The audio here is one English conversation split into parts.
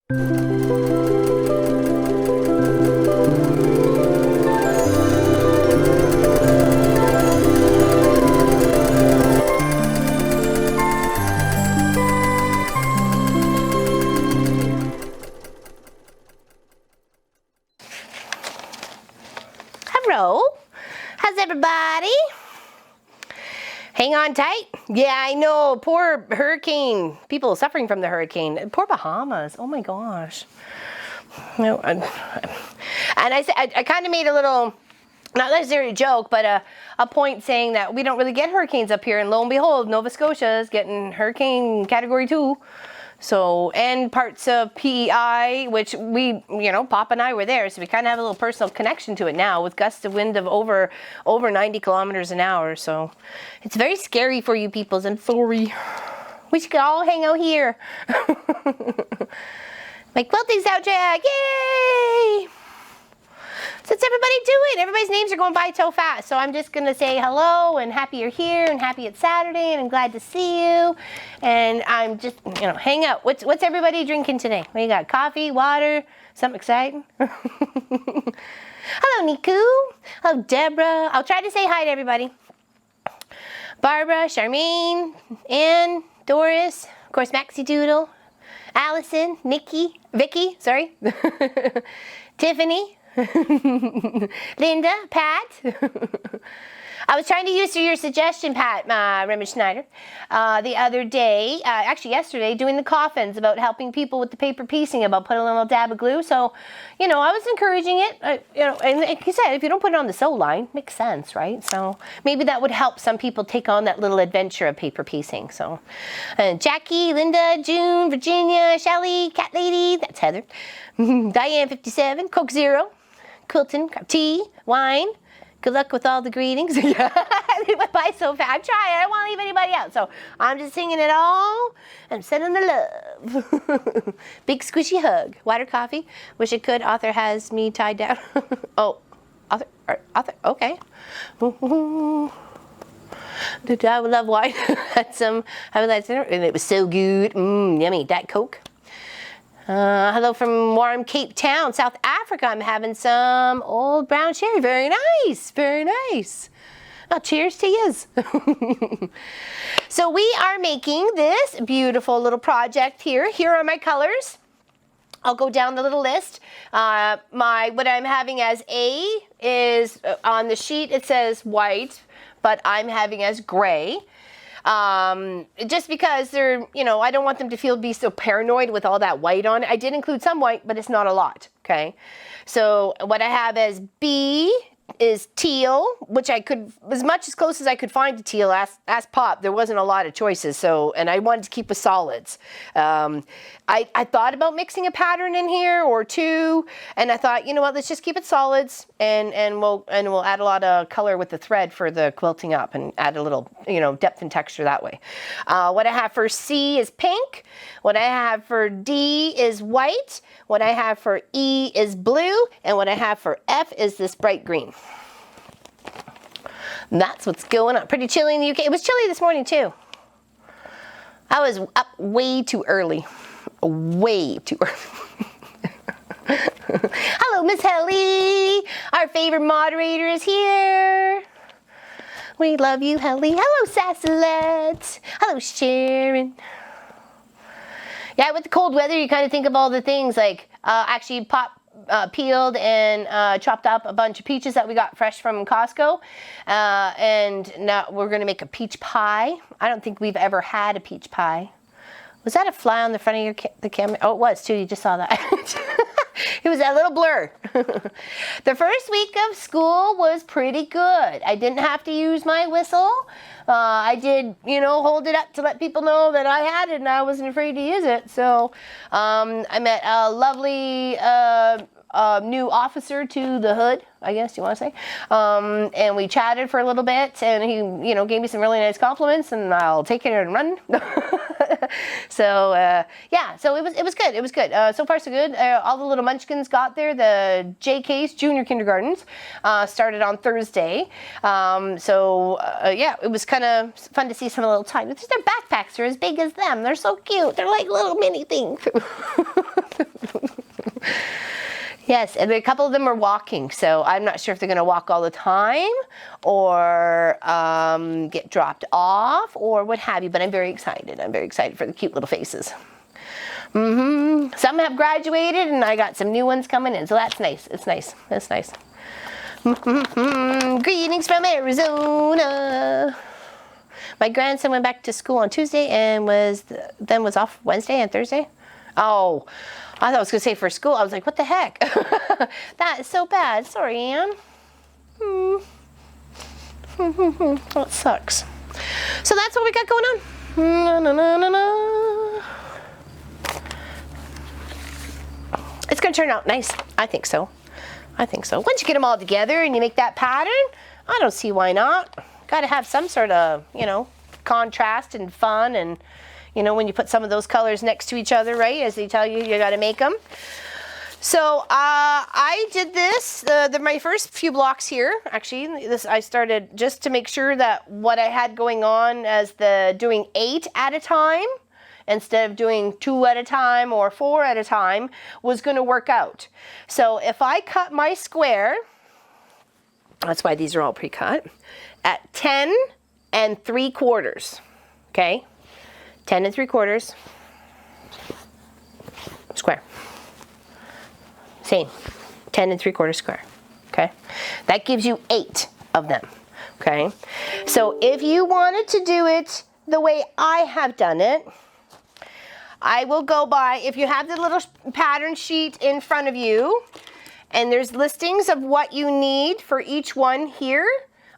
Hello, how's everybody? Hang on tight. Yeah, I know, poor hurricane, people suffering from the hurricane. Poor Bahamas, oh my gosh. No, and I kind of made a little, not necessarily a joke, but a point saying that we don't really get hurricanes up here, and lo and behold, Nova Scotia is getting hurricane category 2. So, and parts of PEI, which we, you know, Pop and I were there, so we kind of have a little personal connection to it now with gusts of wind of over 90 kilometers an hour. So it's very scary for you peoples and furry. We should all hang out here. My quilting soundtrack, yay! So what's everybody doing? Everybody's names are going by so fast. So I'm just going to say hello and happy you're here and happy it's Saturday and I'm glad to see you. And I'm just, you know, hang out. What's everybody drinking today? What you got? Coffee, water, something exciting? Hello, Niku. Hello, Deborah. I'll try to say hi to everybody. Barbara, Charmaine, Ann, Doris, of course, Maxie Doodle, Allison, Nikki, Vicky, sorry, Tiffany, Linda, Pat. I was trying to use your suggestion, Pat, Remy Schneider, the other day, actually yesterday, doing the coffins about helping people with the paper piecing, about putting a little dab of glue. So, you know, I was encouraging it, you know, and like you said, if you don't put it on the sew line, makes sense, right? So maybe that would help some people take on that little adventure of paper piecing. So, Jackie, Linda, June, Virginia, Shelly, Cat Lady, that's Heather, Diane 57, Coke Zero, Quilton, tea, wine. Good luck with all the greetings. Yeah, they went by so fast. I'm trying. I don't want to leave anybody out. So I'm just singing it all. I'm sending the love. Big squishy hug. Water, coffee. Wish it could. Author has me tied down. Oh, author. Okay. I would love wine. Had some. I would like dinner, and it was so good. Yummy. That Coke. Hello from warm Cape Town, South Africa. I'm having some old brown sherry. Very nice, very nice. Well, cheers to yous. So we are making this beautiful little project here. Here are my colors. I'll go down the little list. What I'm having as A is, on the sheet it says white, but I'm having as gray. Just because they're, you know, I don't want them to be so paranoid with all that white on it. I did include some white, but it's not a lot, okay? So what I have as B is teal, which I could, as much as close as I could find to teal, ask Pop, there wasn't a lot of choices, so, and I wanted to keep with solids. I thought about mixing a pattern in here or two, and I thought, you know what, let's just keep it solids, and we'll add a lot of color with the thread for the quilting up, and add a little, you know, depth and texture that way. What I have for C is pink. What I have for D is white. What I have for E is blue, and what I have for F is this bright green. And that's what's going on. Pretty chilly in the UK. It was chilly this morning too. I was up way too early. Way too early. Hello, Miss Helly. Our favorite moderator is here. We love you, Helly. Hello, Sassalette. Hello, Sharon. Yeah, with the cold weather, you kind of think of all the things like, actually Pop peeled and chopped up a bunch of peaches that we got fresh from Costco. And now we're going to make a peach pie. I don't think we've ever had a peach pie. Was that a fly on the front of the camera? Oh, it was too. You just saw that. It was that little blur. The first week of school was pretty good. I didn't have to use my whistle. I did, you know, hold it up to let people know that I had it and I wasn't afraid to use it. So I met a lovely new officer to the hood, I guess you want to say. And we chatted for a little bit, and he, you know, gave me some really nice compliments, and I'll take it and run. So yeah, so it was good. It was good. So far so good. All the little munchkins got there. The JKs, junior kindergartens, started on Thursday. Yeah, it was kind of fun to see some little tiny. Their backpacks are as big as them. They're so cute. They're like little mini things. Yes, and a couple of them are walking, so I'm not sure if they're going to walk all the time or get dropped off or what have you, but I'm very excited. I'm very excited for the cute little faces. Some have graduated, and I got some new ones coming in, so that's nice. It's nice. That's nice. Greetings from Arizona. My grandson went back to school on Tuesday and was off Wednesday and Thursday. Oh, I thought I was going to say for school. I was like, what the heck? That is so bad. Sorry, Anne. That sucks. So that's what we got going on. It's going to turn out nice. I think so. I think so. Once you get them all together and you make that pattern, I don't see why not. Got to have some sort of, contrast and fun, and when you put some of those colors next to each other, right, as they tell you, you got to make them. So I did this, my first few blocks here, actually, I started just to make sure that what I had going on as doing 8 at a time, instead of doing 2 at a time or 4 at a time, was going to work out. So if I cut my square, that's why these are all pre-cut, at 10 3/4, okay? 10 3/4 square. Same, 10 3/4 square, okay? That gives you 8 of them, okay? So if you wanted to do it the way I have done it, I will go by, if you have the little pattern sheet in front of you, and there's listings of what you need for each one here,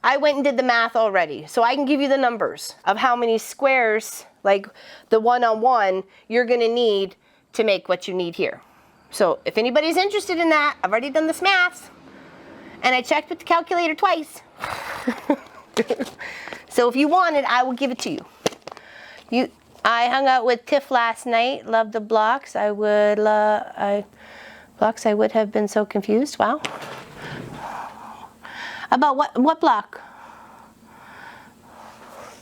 I went and did the math already. So I can give you the numbers of how many squares, like the one-on-one, you're gonna need to make what you need here. So if anybody's interested in that, I've already done this math, and I checked with the calculator twice. So if you want it, I will give it to you. I hung out with Tiff last night, loved the blocks. I would have been so confused. Wow. About what block?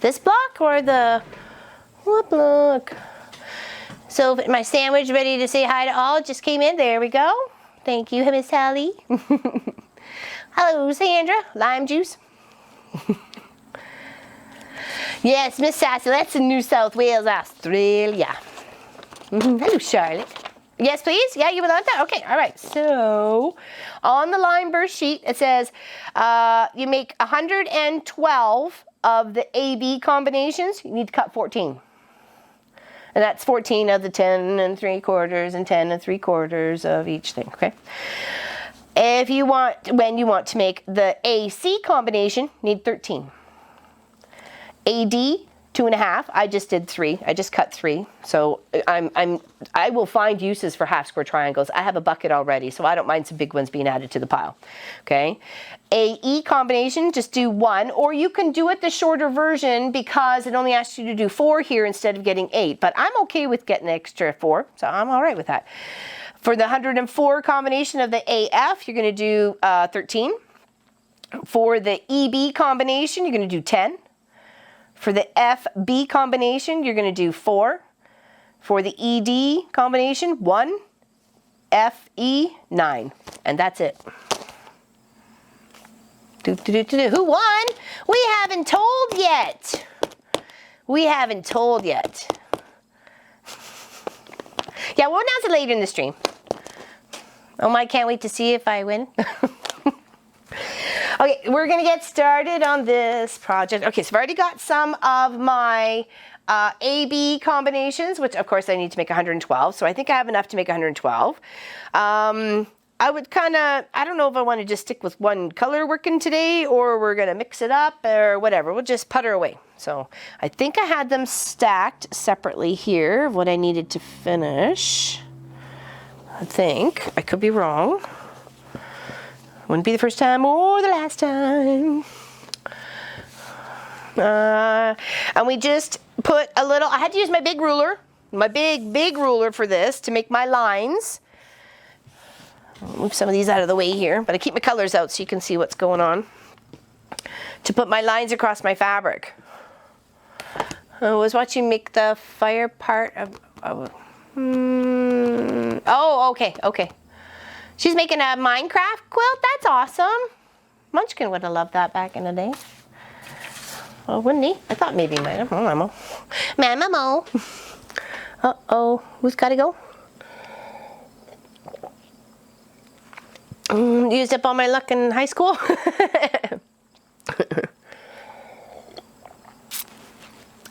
This block or what block? So my sandwich ready to say hi to all just came in. There we go. Thank you, Miss Sally. Hello, Sandra. Lime juice. Yes, Miss Sassy, that's in New South Wales, Australia. Hello, Charlotte. Yes, please? Yeah, you would like that? Okay, all right. So on the line burst sheet, it says you make 112 of the AB combinations. You need to cut 14. And that's 14 of the 10 3/4 and 10 3/4 of each thing, okay? When you want to make the AC combination, you need 13. AD, 2.5. I just did 3. I just cut 3. So I will find uses for half square triangles. I have a bucket already, so I don't mind some big ones being added to the pile. Okay. AE combination, just do 1, or you can do it the shorter version because it only asks you to do 4 here instead of getting 8. But I'm okay with getting an extra 4, so I'm all right with that. For the 104 combination of the AF, you're going to do 13. For the EB combination, you're going to do 10. For the FB combination, you're going to do 4. For the ED combination, 1. FE, 9. And that's it. Who won? We haven't told yet. We haven't told yet. Yeah, we'll announce it later in the stream. Oh my, can't wait to see if I win. Okay, we're going to get started on this project. Okay, so I've already got some of my AB combinations, which of course I need to make 112. So I think I have enough to make 112. I would I don't know if I want to just stick with one color working today, or we're going to mix it up or whatever. We'll just putter away. So I think I had them stacked separately here, what I needed to finish. I think. I could be wrong. Wouldn't be the first time or the last time. And we just put a little, I had to use my big ruler, my big ruler for this to make my lines. I'll move some of these out of the way here, but I keep my colors out so you can see what's going on. To put my lines across my fabric. I was watching make the fire part of, oh, okay. She's making a Minecraft quilt? That's awesome. Munchkin would have loved that back in the day. Oh, wouldn't he? I thought maybe he might have. Oh, Mamo. Uh-oh. Who's got to go? Used up all my luck in high school.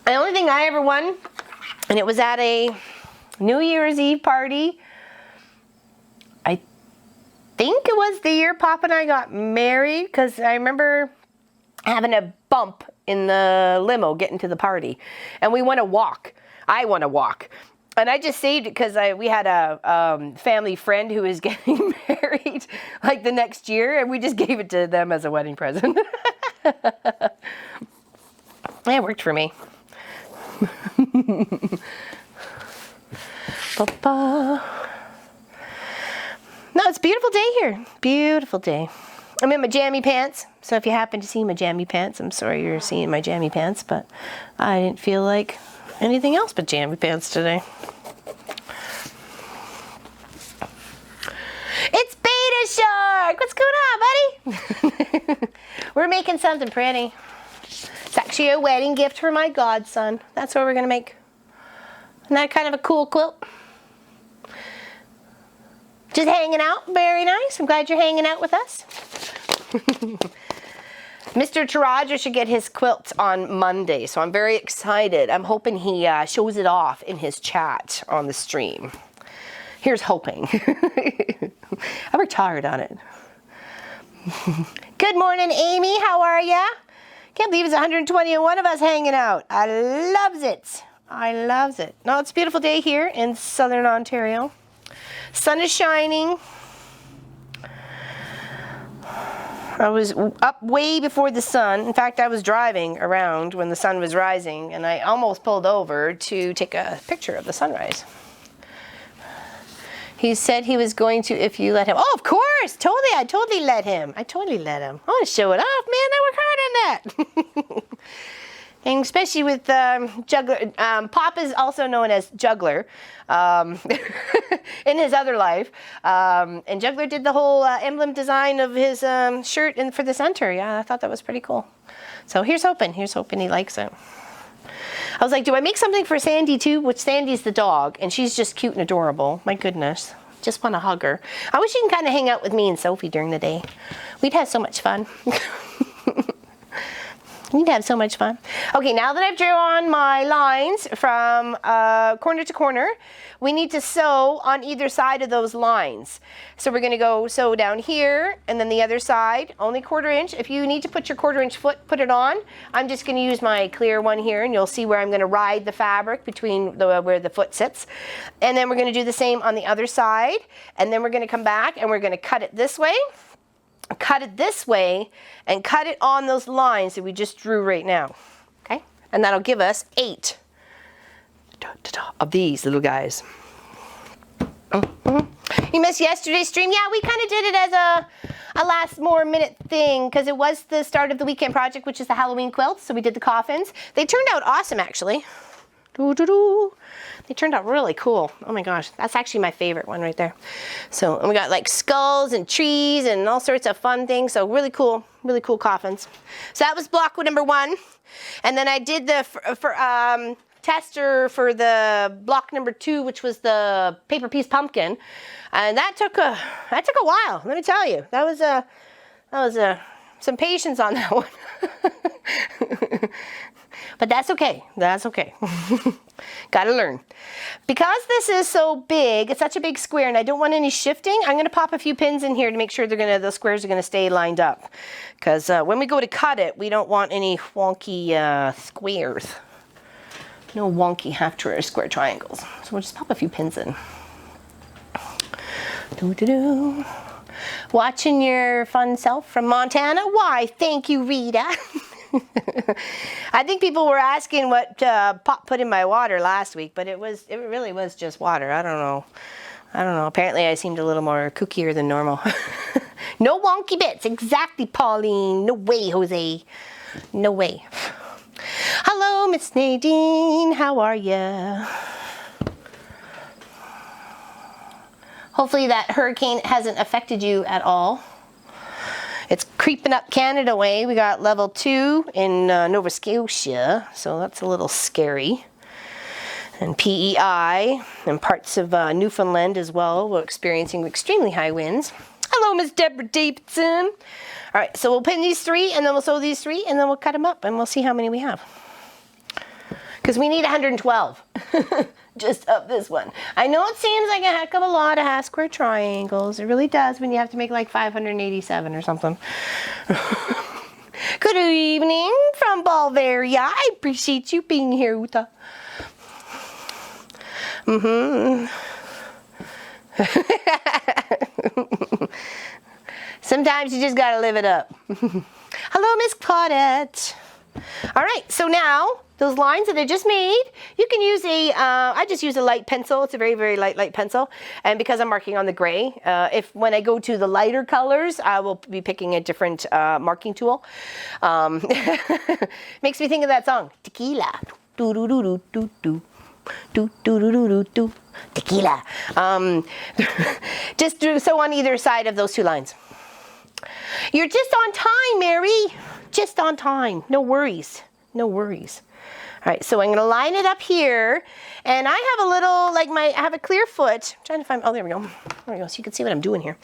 The only thing I ever won, and it was at a New Year's Eve party. I think it was the year Pop and I got married, because I remember having a bump in the limo getting to the party, and we won a walk. I won a walk, and I just saved it because we had a family friend who was getting married like the next year, and we just gave it to them as a wedding present. It worked for me. No, it's a beautiful day here. Beautiful day. I'm in my jammy pants, so if you happen to see my jammy pants, I'm sorry you're seeing my jammy pants, but I didn't feel like anything else but jammy pants today. It's Beta Shark! What's going on, buddy? We're making something pretty. It's actually a wedding gift for my godson. That's what we're going to make. Isn't that kind of a cool quilt? Just hanging out. Very nice. I'm glad you're hanging out with us. Mr. Taraja should get his quilt on Monday, so I'm very excited. I'm hoping he shows it off in his chat on the stream. Here's hoping. I worked hard on it. Good morning, Amy. How are ya? Can't believe it's 121 of us hanging out. I loves it. I loves it. No, it's a beautiful day here in Southern Ontario. Sun is shining. I was up way before the sun. In fact, I was driving around when the sun was rising, and I almost pulled over to take a picture of the sunrise. He said he was going to if you let him. Oh, of course. Totally. I totally let him. I want to show it off, man. I work hard on that. And especially with Juggler. Pop is also known as Juggler in his other life. And Juggler did the whole emblem design of his shirt for the center. Yeah, I thought that was pretty cool. So here's hoping. Here's hoping he likes it. I was like, do I make something for Sandy too? Which Sandy's the dog, and she's just cute and adorable. My goodness. Just want to hug her. I wish you can kind of hang out with me and Sophie during the day. We'd have so much fun. We'd have so much fun. Okay, now that I've drawn my lines from corner to corner, we need to sew on either side of those lines. So we're going to go sew down here and then the other side, only 1/4 inch. If you need to put your 1/4 inch foot, put it on. I'm just going to use my clear one here, and you'll see where I'm going to ride the fabric between where the foot sits. And then we're going to do the same on the other side. And then we're going to come back and we're going to cut it this way. Cut it this way and cut it on those lines that we just drew right now. Okay? And that'll give us 8 of these little guys. You missed yesterday's stream? Yeah, we kind of did it as a last more minute thing because it was the start of the weekend project, which is the Halloween quilts. So we did the coffins. They turned out awesome, actually. They turned out really cool. Oh my gosh, that's actually my favorite one right there. So and we got like skulls and trees and all sorts of fun things. So really cool coffins. So that was block number 1. And then I did the tester for the block number 2, which was the paper piece pumpkin. And that took a while, let me tell you. That was some patience on that one. But that's okay. That's okay. Gotta learn. Because this is so big, it's such a big square, and I don't want any shifting, I'm going to pop a few pins in here to make sure the squares are going to stay lined up. Because when we go to cut it, we don't want any wonky squares. No wonky half-square triangles. So we'll just pop a few pins in. Doo-doo-doo. Watching your fun self from Montana? Why, thank you, Rita. I think people were asking what Pop put in my water last week, but it really was just water. I don't know. Apparently I seemed a little more kookier than normal. No wonky bits. Exactly, Pauline. No way, Jose. No way. Hello, Miss Nadine. How are ya? Hopefully that hurricane hasn't affected you at all. It's creeping up Canada way. We got level 2 in Nova Scotia, so that's a little scary. And PEI and parts of Newfoundland as well. We're experiencing extremely high winds. Hello, Miss Deborah Davidson. All right, so we'll pin these 3, and then we'll sew these 3, and then we'll cut them up, and we'll see how many we have. Because we need 112 just of this one. I know it seems like a heck of a lot of half square triangles. It really does when you have to make like 587 or something. Good evening from Bulgaria. I appreciate you being here, Uta. Sometimes you just gotta live it up. Hello, Miss Claudette. All right, so now those lines that I just made, you can use I just use a light pencil. It's a very, very light pencil. And because I'm marking on the gray, when I go to the lighter colors, I will be picking a different marking tool. Makes me think of that song, Tequila. Do do do do do do. Do do do do do do. Tequila. Just sew on either side of those 2 lines. You're just on time, Mary. Just on time. No worries. No worries. All right, so I'm going to line it up here, and I have a little, I have a clear foot. I'm trying to find, oh, there we go. There we go, so you can see what I'm doing here.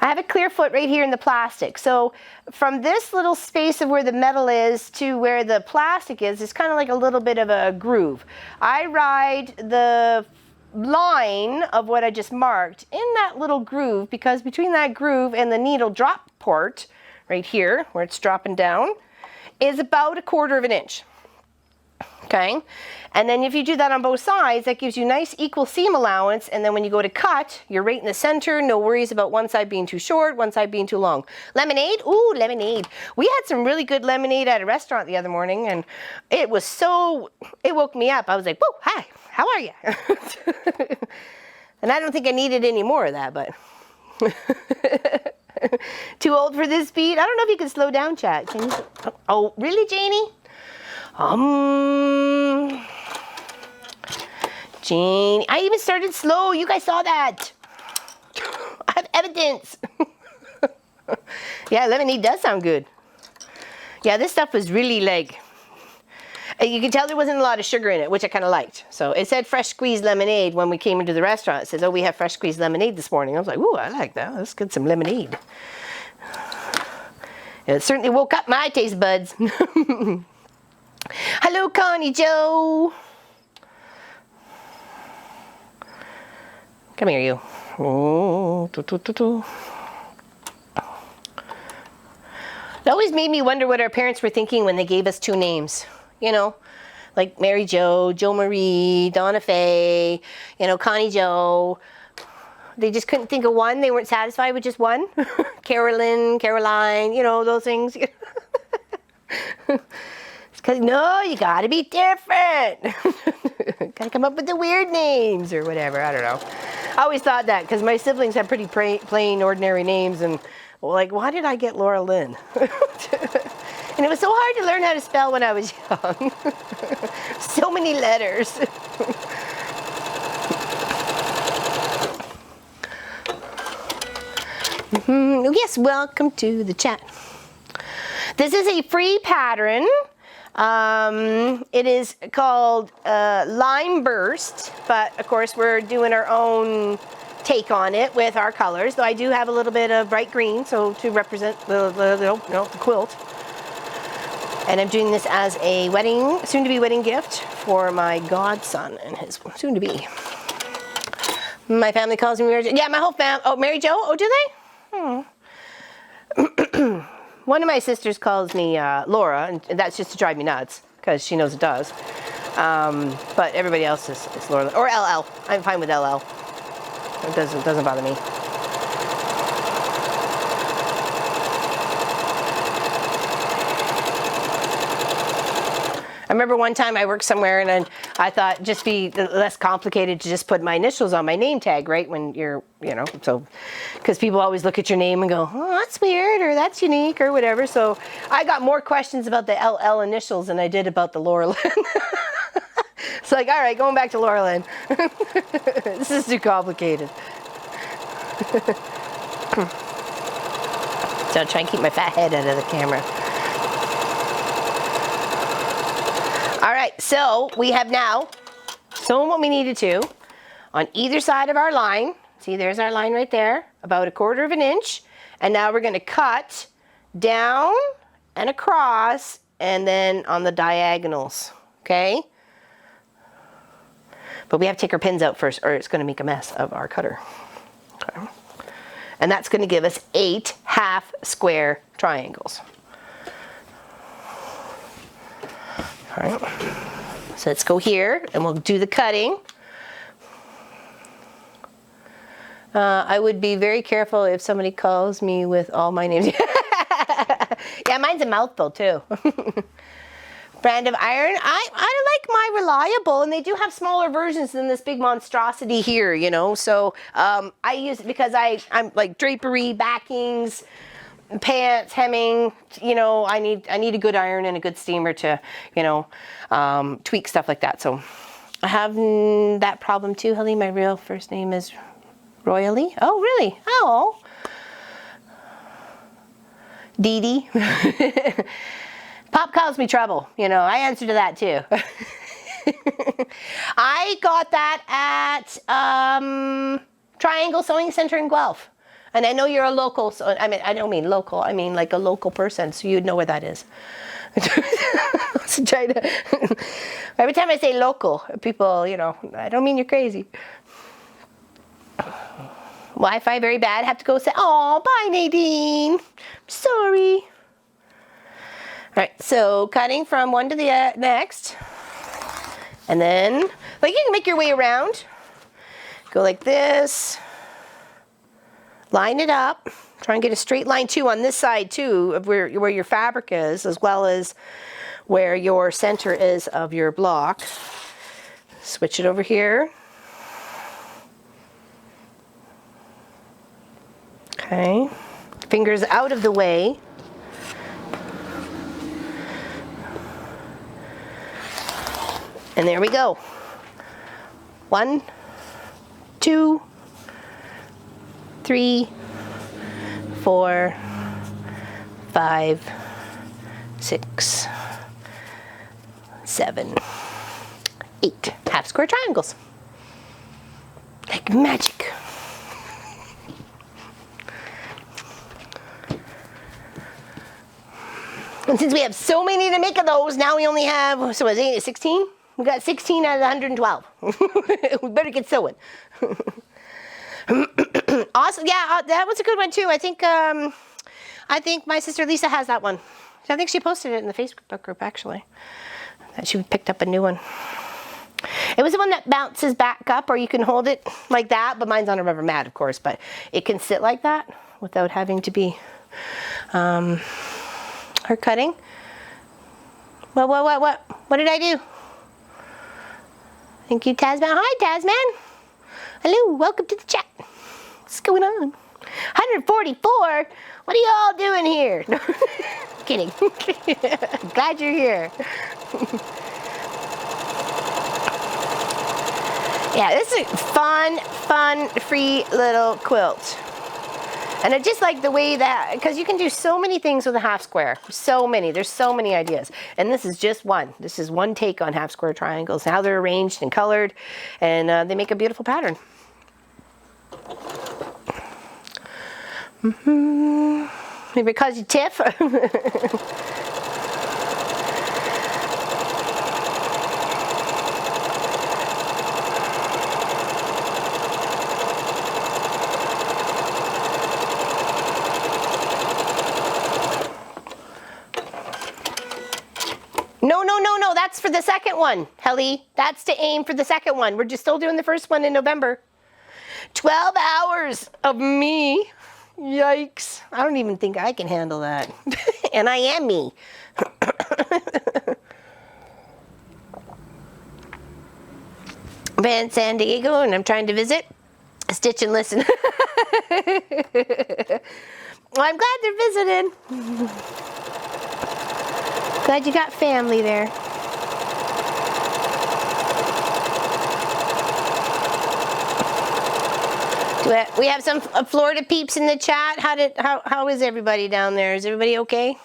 I have a clear foot right here in the plastic. So from this little space of where the metal is to where the plastic is, it's kind of like a little bit of a groove. I ride the line of what I just marked in that little groove, because between that groove and the needle drop port, right here, where it's dropping down, is about 1/4 of an inch. Okay, and then if you do that on both sides, that gives you nice equal seam allowance, and then when you go to cut, you're right in the center, no worries about one side being too short, one side being too long. Lemonade? Ooh, lemonade. We had some really good lemonade at a restaurant the other morning, and it woke me up. I was like, whoa, hi, how are you? And I don't think I needed any more of that, but too old for this speed? I don't know if you can slow down, chat. Can you? Oh, really, Janie? Janie, I even started slow. You guys saw that. I have evidence. Yeah, lemonade does sound good. Yeah, this stuff was really you can tell there wasn't a lot of sugar in it, which I kind of liked. So it said fresh squeezed lemonade when we came into the restaurant. It says, oh, we have fresh squeezed lemonade this morning. I was like, ooh, I like that. Let's get some lemonade. It certainly woke up my taste buds. Hello, Connie Joe. Come here, you. Oh, It always made me wonder what our parents were thinking when they gave us 2 names. You know, like Mary Jo, Jo Marie, Donna Faye, Connie Joe. They just couldn't think of one. They weren't satisfied with just one. Carolyn, Caroline, those things. Because, no, you got to be different. Got to come up with the weird names or whatever. I don't know. I always thought that because my siblings have pretty plain, ordinary names. And, why did I get Laura Lynn? And it was so hard to learn how to spell when I was young. So many letters. Yes, welcome to the chat. This is a free pattern. It is called Lime Burst, but of course we're doing our own take on it with our colors, though I do have a little bit of bright green, so to represent the quilt. And I'm doing this as a soon-to-be wedding gift for my godson and his soon-to-be. My family calls me Mary Jo. Yeah, my whole family. Oh, Mary Jo? Oh, do they? One of my sisters calls me Laura, and that's just to drive me nuts, because she knows it does. But everybody else is Laura. Or LL. I'm fine with LL. It doesn't bother me. I remember one time I worked somewhere and then I thought it'd just be less complicated to just put my initials on my name tag, right? When you're, you know, so, because people always look at your name and go, oh, that's weird, or that's unique, or whatever. So I got more questions about the LL initials than I did about the Laura Lynn. It's like, all right, going back to Laura Lynn. This is too complicated. So I'll try and keep my fat head out of the camera. All right, so we have now sewn what we needed to on either side of our line. See, there's our line right there, about 1/4 of an inch. And now we're gonna cut down and across and then on the diagonals, okay? But we have to take our pins out first or it's gonna make a mess of our cutter. Okay. And that's gonna give us 8 half square triangles. All right, so let's go here and we'll do the cutting. I would be very careful if somebody calls me with all my names. Yeah, mine's a mouthful too. Brand of iron, I like my Reliable, and they do have smaller versions than this big monstrosity here, you know. So I use it because I'm like drapery, backings, pants, hemming, you know, I need a good iron and a good steamer to, you know, tweak stuff like that. So I have that problem too, Helly. My real first name is Royally. Oh, really? Oh. Dee Dee. Pop calls me trouble. You know, I answer to that too. I got that at Triangle Sewing Center in Guelph. And I know you're a local, so I mean, I don't mean local, I mean like a local person, so you'd know where that is. Every time I say local, people, you know, I don't mean you're crazy. Wi-Fi very bad, have to go say, oh, bye Nadine, sorry. All right, so cutting from one to the next. And then, like you can make your way around. Go like this. Line it up. Try and get a straight line too on this side too of where your fabric is, as well as where your center is of your block. Switch it over here. Okay. Fingers out of the way. And there we go. 1, 2, 3, 4, 5, 6, 7, 8 half square triangles. Like magic. And since we have so many to make of those, now we only have, so is it 16? We got 16 out of the 112. We better get sewing. Awesome. Yeah, that was a good one too. I think my sister Lisa has that one. I think she posted it in the Facebook group actually. That she picked up a new one. It was the one that bounces back up, or you can hold it like that, but mine's on a rubber mat, of course, but it can sit like that without having to be her cutting. What did I do? Thank you, Tasman. Hi, Tasman. Hello, welcome to the chat. What's going on? 144? What are you all doing here? No, kidding. Glad you're here. Yeah, this is a fun, free little quilt. And I just like the way that, because you can do so many things with a half square. So many, there's so many ideas. And this is just one. This is one take on half square triangles, how they're arranged and colored, and they make a beautiful pattern. Maybe because you tiff. No, that's for the second one, Helly. That's to aim for the second one. We're just still doing the first one in November. 12 hours of me. Yikes. I don't even think I can handle that. And I am me. in San Diego, and I'm trying to visit, stitch and listen. Well, I'm glad they're visiting. Glad you got family there. We have some Florida peeps in the chat. How is everybody down there? Is everybody okay?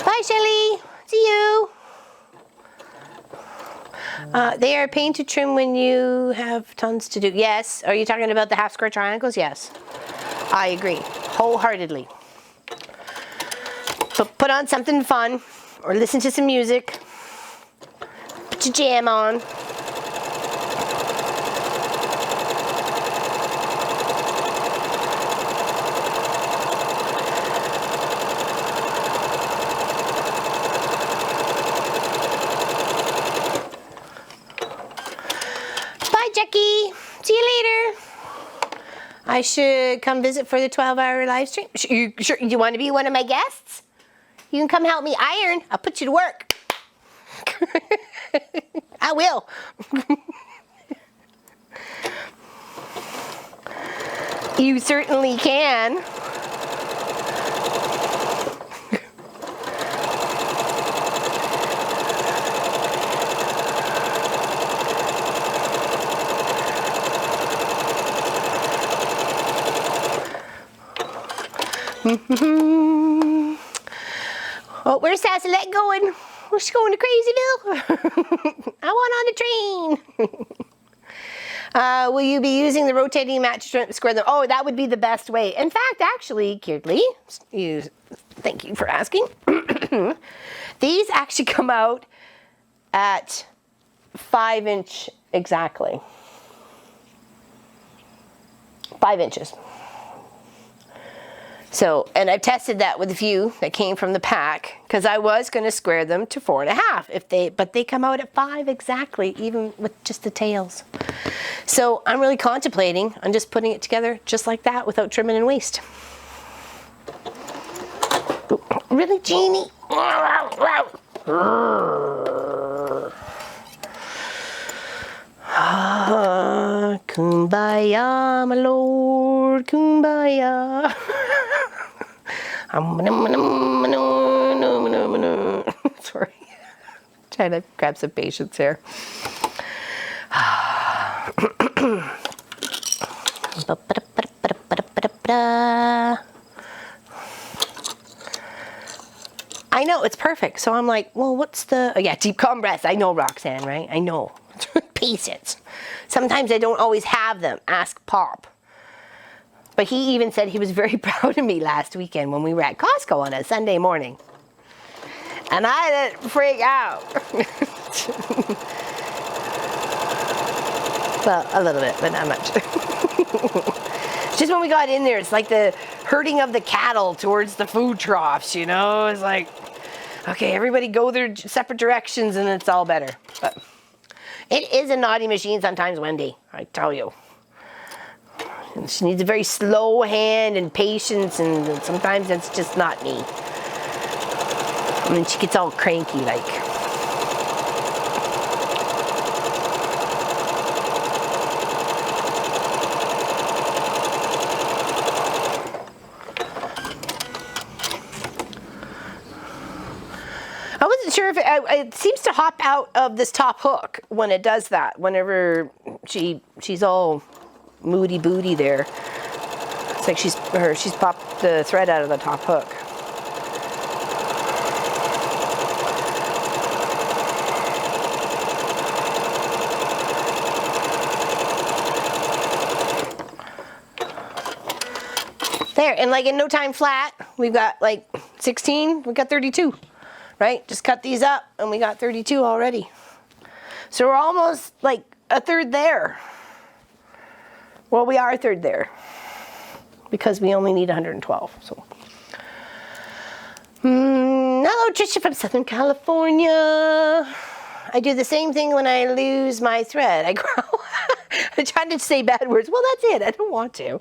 Bye, Shelly. See you. They are a pain to trim when you have tons to do. Yes. Are you talking about the half square triangles? Yes. I agree. Wholeheartedly. But put on something fun or listen to some music. Put your jam on. Bye, Jackie. See you later. I should come visit for the 12-hour live stream. Sure, you want to be one of my guests? You can come help me iron. I'll put you to work. I will. You certainly can. Oh, where's Sassalette going? She's going to Crazyville. I want on the train. Will you be using the rotating mat to square them? Oh, that would be the best way. In fact, actually, Kirtley, thank you for asking. These actually come out at 5 inch exactly. 5 inches. So, and I've tested that with a few that came from the pack because I was going to square them to 4.5 but they come out at 5 exactly, even with just the tails. So I'm really contemplating on just putting it together just like that without trimming and waste. Really, Jeannie? Kumbaya, my lord, kumbaya. Sorry. Trying to grab some patience here. I know, it's perfect. So I'm like, well, what's the... Oh, yeah, deep calm breaths. I know, Roxanne, right? I know. Patience. Sometimes I don't always have them. Ask Pop. But he even said he was very proud of me last weekend when we were at Costco on a Sunday morning. And I didn't freak out. Well, a little bit, but not much. Just when we got in there, it's like the herding of the cattle towards the food troughs, you know? It's like, okay, everybody go their separate directions and it's all better. But it is a naughty machine sometimes, Wendy, I tell you. She needs a very slow hand and patience, and sometimes it's just not me. I mean, she gets all cranky like. I wasn't sure if it seems to hop out of this top hook when it does that, whenever she's all moody booty there. It's like she's popped the thread out of the top hook. There, and like in no time flat, we've got like 16, we got 32, right? Just cut these up and we got 32 already. So we're almost like a third there. Well, we are a third there because we only need 112. So, hello, Tricia from Southern California. I do the same thing when I lose my thread. I growl. I'm trying to say bad words. Well, that's it. I don't want to.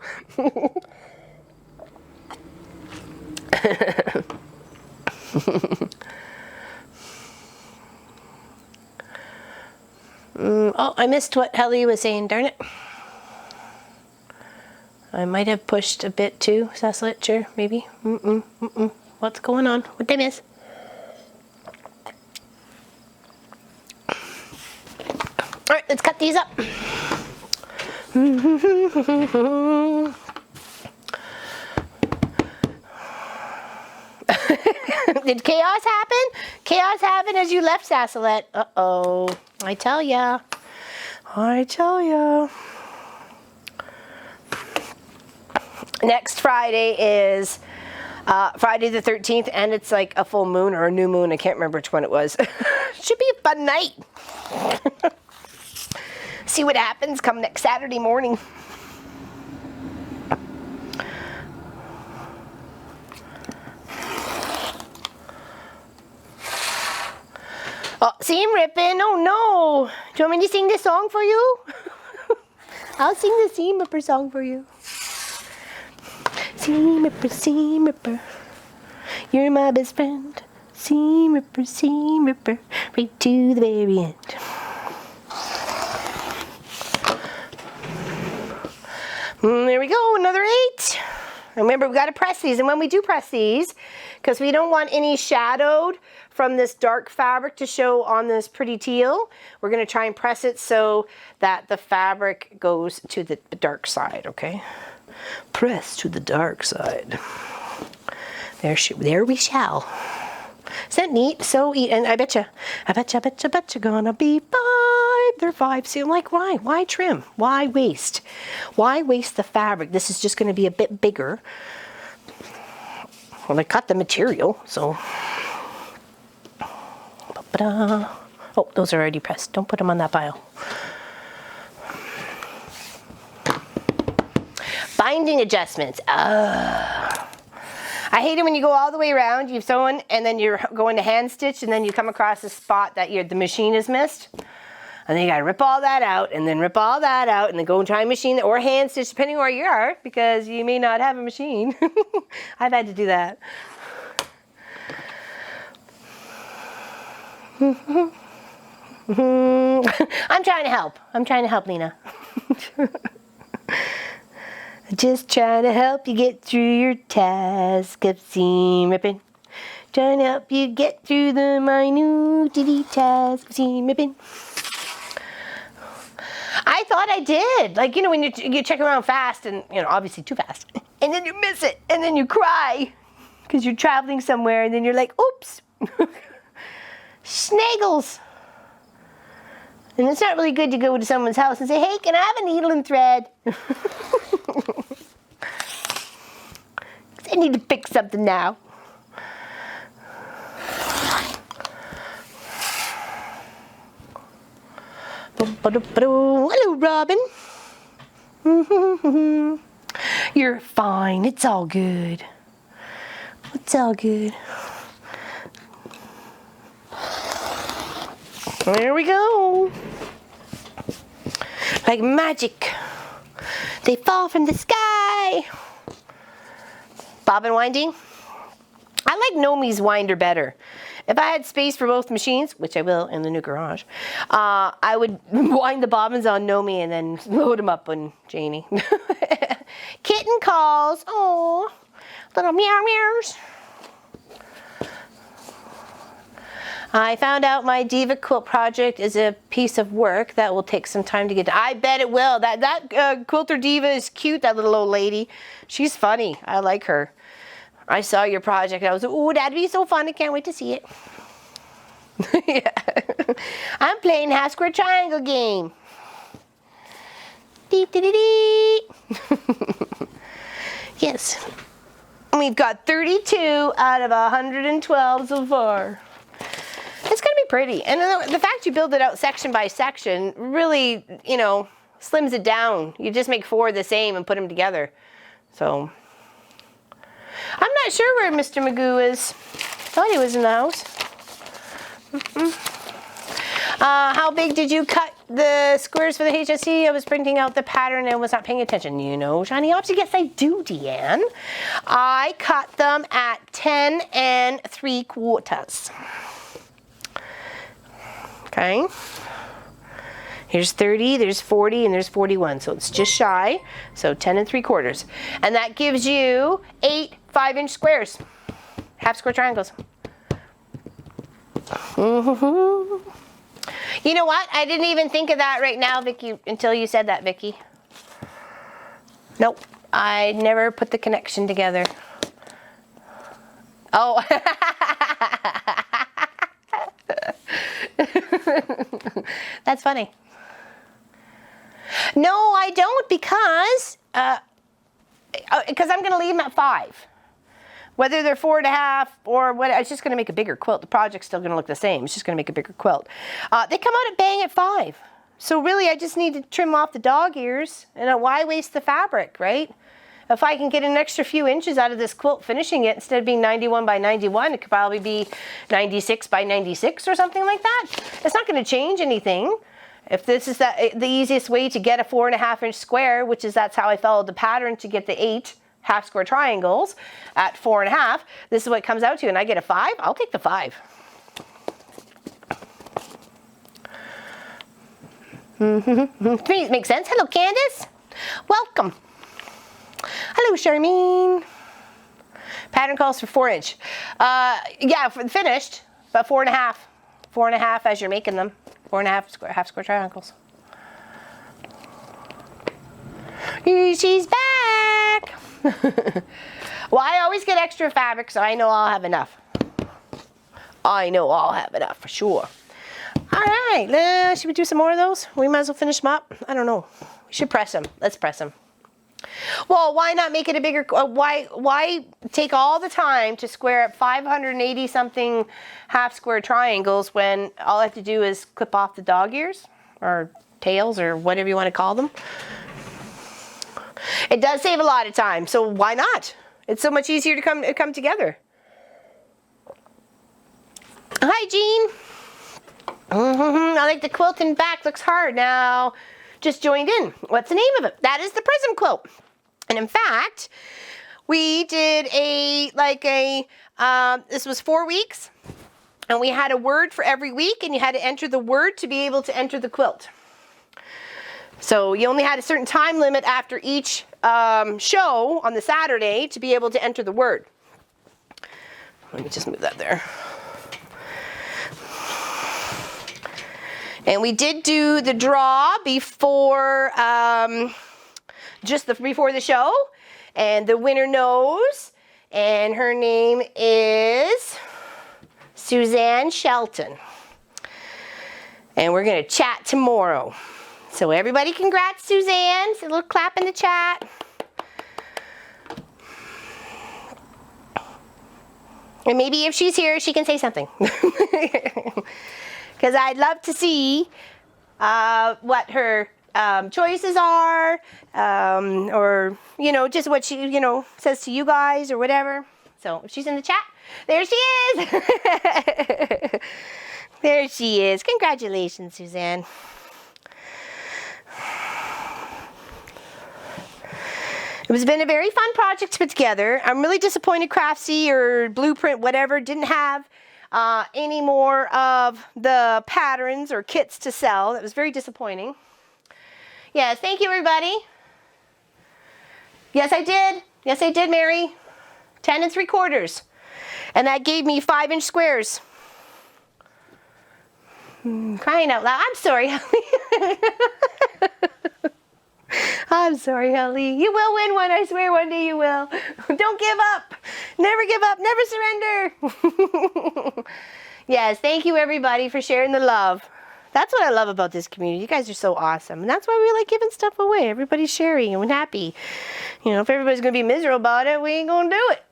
Oh, I missed what Helly was saying, darn it. I might have pushed a bit too, Cecil, maybe. What's going on? What did I miss? All right, let's cut these up. Did chaos happen? Chaos happened as you left, Sassalette. Uh-oh. I tell ya. I tell ya. Next Friday is Friday the 13th, and it's like a full moon or a new moon. I can't remember which one it was. Should be a fun night. See what happens come next Saturday morning. Oh, seam ripping. Oh no. Do you want me to sing this song for you? I'll sing the seam ripper song for you. Seam ripper, you're my best friend. Seam ripper, right to the very end. There we go, another 8. Remember, we got to press these, and when we do press these, because we don't want any shadowed from this dark fabric to show on this pretty teal, we're going to try and press it so that the fabric goes to the dark side, okay? Press to the dark side. There we shall. Isn't that neat? So neat. And I betcha gonna be 5. They're 5. So I'm like, why? Why trim? Why waste? Why waste the fabric? This is just going to be a bit bigger. Well, I cut the material, so. Oh, those are already pressed. Don't put them on that pile. Binding adjustments. I hate it when you go all the way around, you've sewn, and then you're going to hand stitch, and then you come across a spot that the machine has missed. And then you gotta rip all that out, and then rip all that out, and then go and try and machine or hand stitch, depending where you are, because you may not have a machine. I've had to do that. I'm trying to help. I'm trying to help, Lena. Just trying to help you get through your task of seam ripping. Trying to help you get through the minute task of seam ripping. I thought I did. Like, you know, when you check around fast and, you know, obviously too fast. And then you miss it. And then you cry. Because you're traveling somewhere and then you're like, oops. Snaggles. And it's not really good to go to someone's house and say, hey, can I have a needle and thread? I need to fix something now. Hello, Robin. You're fine. It's all good. It's all good. There we go. Like magic. They fall from the sky. Bobbin winding. I like Nomi's winder better. If I had space for both machines, which I will in the new garage, I would wind the bobbins on Nomi and then load them up on Janie. Kitten calls. Oh, little meow meows. I found out my Diva Quilt project is a piece of work that will take some time to get to. I bet it will. That Quilter Diva is cute, that little old lady. She's funny. I like her. I saw your project. I was like, oh, that'd be so fun. I can't wait to see it. Yeah. I'm playing half square triangle game. Dee, dee, dee, dee. Yes. We've got 32 out of 112 so far. It's going to be pretty. And the fact you build it out section by section really, you know, slims it down. You just make 4 the same and put them together. So, I'm not sure where Mr. Magoo is. Thought he was in the house. How big did you cut the squares for the HSC? I was printing out the pattern and was not paying attention. You know, Shiny Opsy. Yes, I do, Deanne. I cut them at 10 3/4. Okay. Here's 30, there's 40, and there's 41. So it's just shy. So 10 3/4. And that gives you 8 5-inch squares. Half square triangles. You know what? I didn't even think of that right now, Vicki, until you said that, Vicki. Nope. I never put the connection together. Oh. That's funny. No, I don't, because I'm going to leave them at 5. Whether they're 4.5 or what, it's just going to make a bigger quilt. The project's still going to look the same. It's just going to make a bigger quilt. They come out at bang at 5. So really, I just need to trim off the dog ears. And why waste the fabric, right? If I can get an extra few inches out of this quilt finishing it, instead of being 91 by 91, it could probably be 96 by 96 or something like that. It's not going to change anything. If this is the easiest way to get a 4.5-inch square, which is that's how I followed the pattern to get the 8 half square triangles at 4.5, this is what it comes out to, and I get a 5, I'll take the 5. Makes sense. Hello, Candace. Welcome. Hello, Charmaine. Pattern calls for 4-inch. Yeah, for finished, but 4.5. 4.5 as you're making them. 4.5 half square triangles. She's back. Well, I always get extra fabric, so I know I'll have enough. I know I'll have enough for sure. All right, should we do some more of those? We might as well finish them up. I don't know. We should press them. Let's press them. Well, why not make it a bigger, why take all the time to square up 580 something half square triangles when all I have to do is clip off the dog ears or tails or whatever you want to call them? It does save a lot of time, so why not? It's so much easier to come together. Hi, Jean. I like the quilt in back, looks hard. Now, just joined in. What's the name of it? That is the Prism Quilt. And in fact, we did this was 4 weeks, and we had a word for every week, and you had to enter the word to be able to enter the quilt. So you only had a certain time limit after each show on the Saturday to be able to enter the word. Let me just move that there. And we did do the draw before, before the show. And the winner knows. And her name is Suzanne Shelton. And we're going to chat tomorrow. So everybody congrats Suzanne. So a little clap in the chat. And maybe if she's here, she can say something. Because I'd love to see what her choices are, or, just what she, says to you guys or whatever. So if she's in the chat, there she is. There she is. Congratulations, Suzanne. It's been a very fun project to put together. I'm really disappointed Craftsy or Blueprint, whatever, didn't have any more of the patterns or kits to sell. That was very disappointing. Yes, thank you, everybody. Yes, I did. Yes, I did, Mary. 10 3/4. And that gave me 5-inch squares. Crying out loud. I'm sorry, Holly. I'm sorry, Holly. You will win one. I swear one day you will. Don't give up. Never give up. Never surrender. Yes, thank you, everybody, for sharing the love. That's what I love about this community. You guys are so awesome. And that's why we like giving stuff away. Everybody's sharing and happy. If everybody's going to be miserable about it, we ain't going to do it.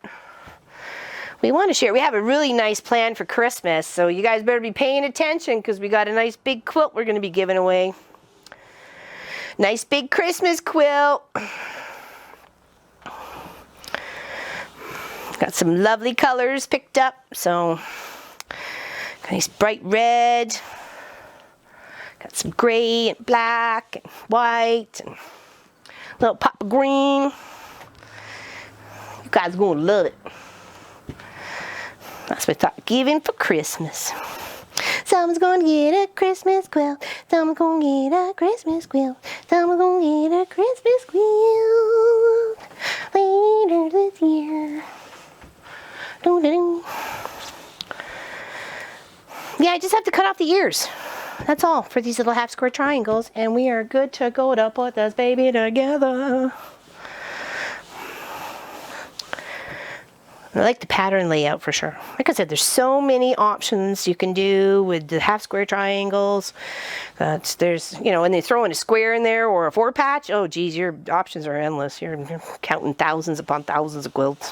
We want to share. We have a really nice plan for Christmas. So you guys better be paying attention because we got a nice big quilt we're going to be giving away. Nice big Christmas quilt. Got some lovely colors picked up. So, nice bright red. Got some gray and black and white and a little pop of green. You guys are going to love it. That's what I thought, giving for Christmas. So Someone's gonna get a Christmas quilt. Someone's gonna get a Christmas quilt. Someone's gonna get a Christmas quilt later this year. Doo-doo-doo. Yeah, I just have to cut off the ears. That's all for these little half square triangles, and we are good to go to put this baby together. I like the pattern layout for sure. Like I said, there's so many options you can do with the half square triangles. There's, you know, when they throw in a square in there or a 4-patch, oh geez, your options are endless. You're counting thousands upon thousands of quilts.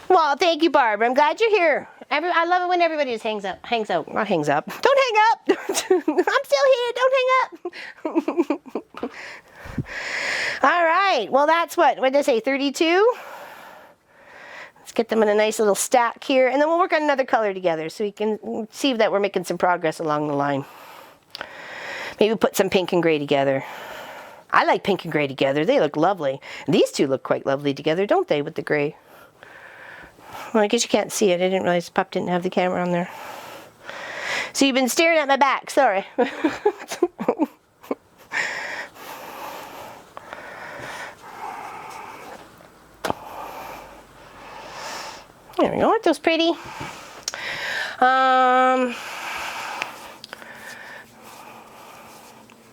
Well, thank you, Barb. I'm glad you're here. I love it when everybody just hangs up. Not hangs up. Don't hang up. I'm still here. Don't hang up. All right. Well, that's what did I say, 32? Let's get them in a nice little stack here, and then we'll work on another color together so we can see that we're making some progress along the line. Maybe put some pink and gray together. I like pink and gray together. They look lovely. And these two look quite lovely together, don't they, with the gray? Well, I guess you can't see it. I didn't realize Pup didn't have the camera on there. So you've been staring at my back. Sorry. There we go. Aren't those pretty?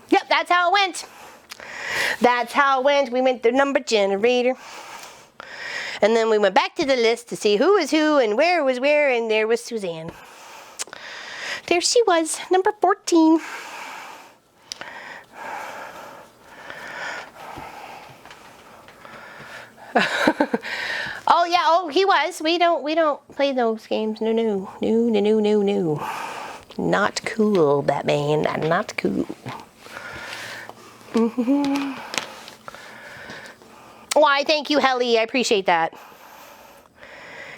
Yep, that's how it went. That's how it went. We went through number generator. And then we went back to the list to see who was who and where was where, and there was Suzanne. There she was, number 14. Oh yeah, oh he was. We don't play those games. No. Not cool, Batman. Not cool. Why, thank you, Helly. I appreciate that.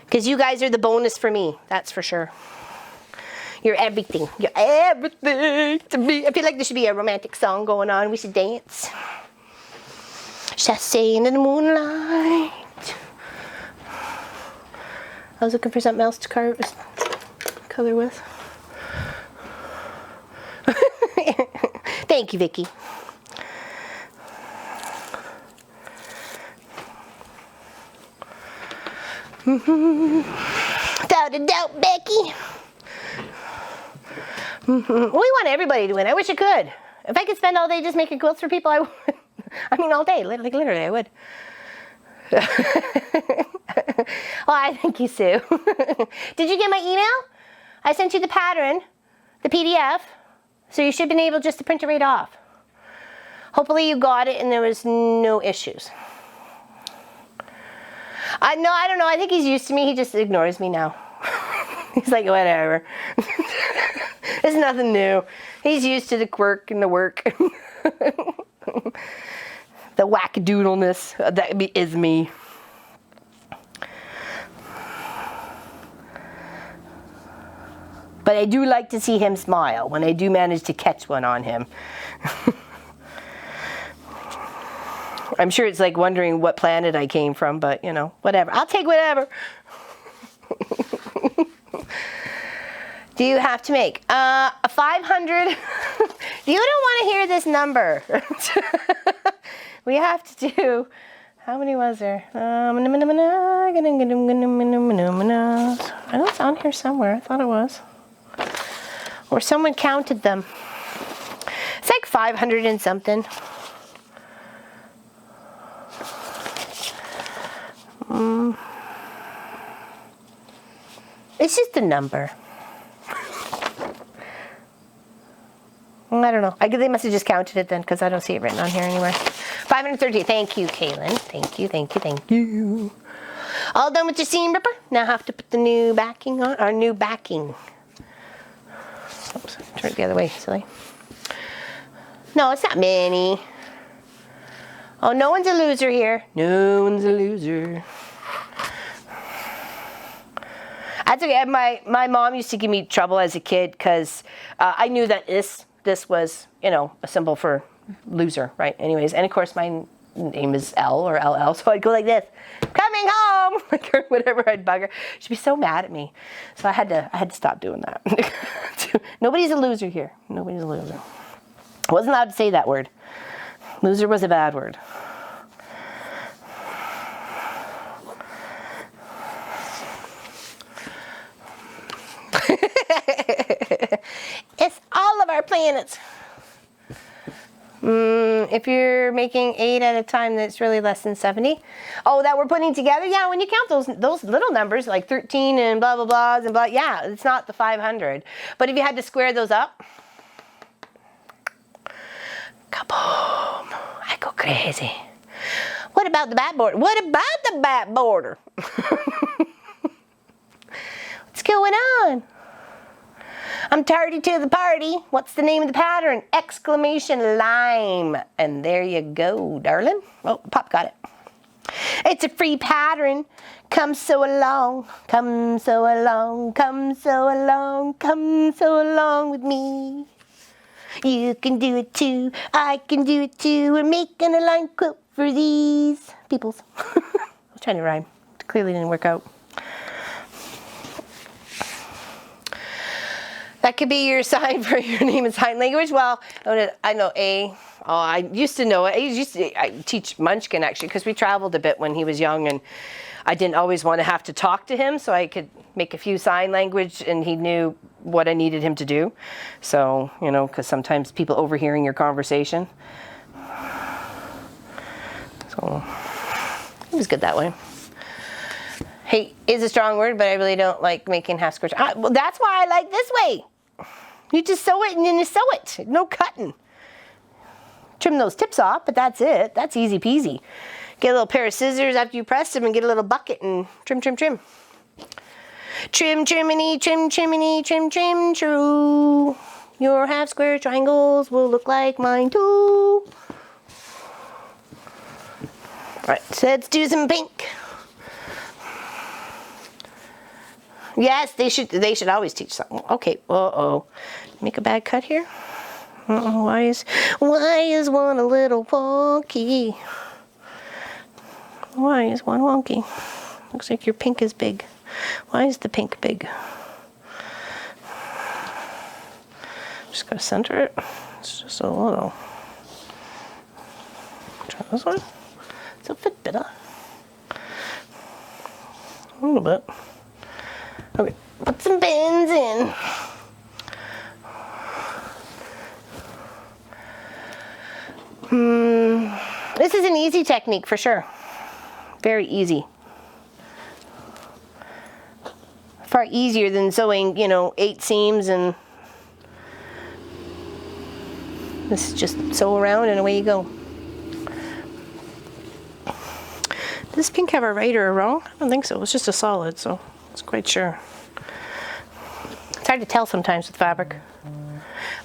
Because you guys are the bonus for me. That's for sure. You're everything. You're everything to me. I feel like there should be a romantic song going on. We should dance. Chassé in the moonlight. I was looking for something else to color with. Thank you, Vicky. Without a doubt, Becky. We want everybody to win. I wish I could. If I could spend all day just making quilts for people, I would. I mean, all day. Like, literally, I would. Well, I thank you, Sue. Did you get my email? I sent you the pattern, the PDF, so you should have been able just to print it right off. Hopefully you got it and there was no issues. No, I don't know. I think he's used to me. He just ignores me now. He's like, whatever. It's nothing new. He's used to the quirk and the work. The wackadoodleness that is me. But I do like to see him smile when I do manage to catch one on him. I'm sure it's like wondering what planet I came from, but you know, whatever. I'll take whatever. Do you have to make a 500? You don't want to hear this number. We have to do, how many was there? I know it's on here somewhere. I thought it was. Or someone counted them. It's like 500 and something. It's just a number. I don't know. They must have just counted it then, because I don't see it written on here anywhere. 530. Thank you, Kaylin. Thank you. All done with your seam ripper. Now I have to put the new backing on. Our new backing. Oops, turn it the other way, silly. No, it's not many. Oh, no one's a loser here. No one's a loser. That's okay. My mom used to give me trouble as a kid because I knew that this was, you know, a symbol for loser, right? Anyways, and of course my name is L or LL, so I'd go like this, coming home, like, or whatever. I'd bug her. She'd be so mad at me, so I had to stop doing that. Nobody's a loser here. Nobody's a loser. I wasn't allowed to say that word. Loser was a bad word. It's all of our planets. If you're making 8 at a time, that's really less than 70. Oh, that we're putting together? Yeah, when you count those little numbers, like 13 and blah, blah, blahs and blah, yeah, it's not the 500. But if you had to square those up, kaboom, I go crazy. What about the back border? What about the back border? What's going on? I'm tardy to the party. What's the name of the pattern? Exclamation lime. And there you go, darling. Oh, Pop got it. It's a free pattern. Come so along, come so along, come so along, come so along with me. You can do it too, I can do it too. We're making a line quilt for these peoples. I was trying to rhyme. It clearly didn't work out. That could be your sign for your name in sign language. Well, I know A. Oh, I used to know it. I teach Munchkin, actually, because we traveled a bit when he was young, and I didn't always want to have to talk to him, so I could make a few sign language, and he knew what I needed him to do. So, you know, because sometimes people overhearing your conversation. So, it was good that way. Hate is a strong word, but I really don't like making half squares. Well, that's why I like this way. You just sew it and then you sew it. No cutting. Trim those tips off, but that's it. That's easy peasy. Get a little pair of scissors after you press them and get a little bucket and trim, trim, trim. Trim, triminy, trim, triminy, trim, trim, true. Your half square triangles will look like mine too. All right, so let's do some pink. Yes, they should always teach something. Okay, uh-oh. Make a bad cut here. Uh-oh, why is one a little wonky? Why is one wonky? Looks like your pink is big. Why is the pink big? Just gotta center it. It's just a little. Try this one. It's a bit better. A little bit. Okay, put some pins in. This is an easy technique for sure. Very easy. Far easier than sewing, 8 seams and this is just sew around and away you go. Does this pink have a right or a wrong? I don't think so. It's just a solid, so it's quite sure. It's hard to tell sometimes with fabric.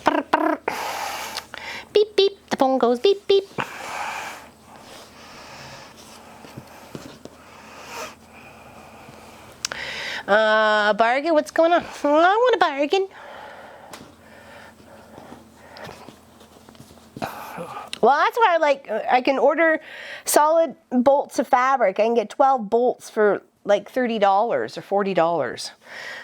Brr, brr. Beep, beep. The phone goes beep, beep. A bargain? What's going on? Oh, I want a bargain. Well, that's why I can order solid bolts of fabric. I can get 12 bolts for like $30 or $40.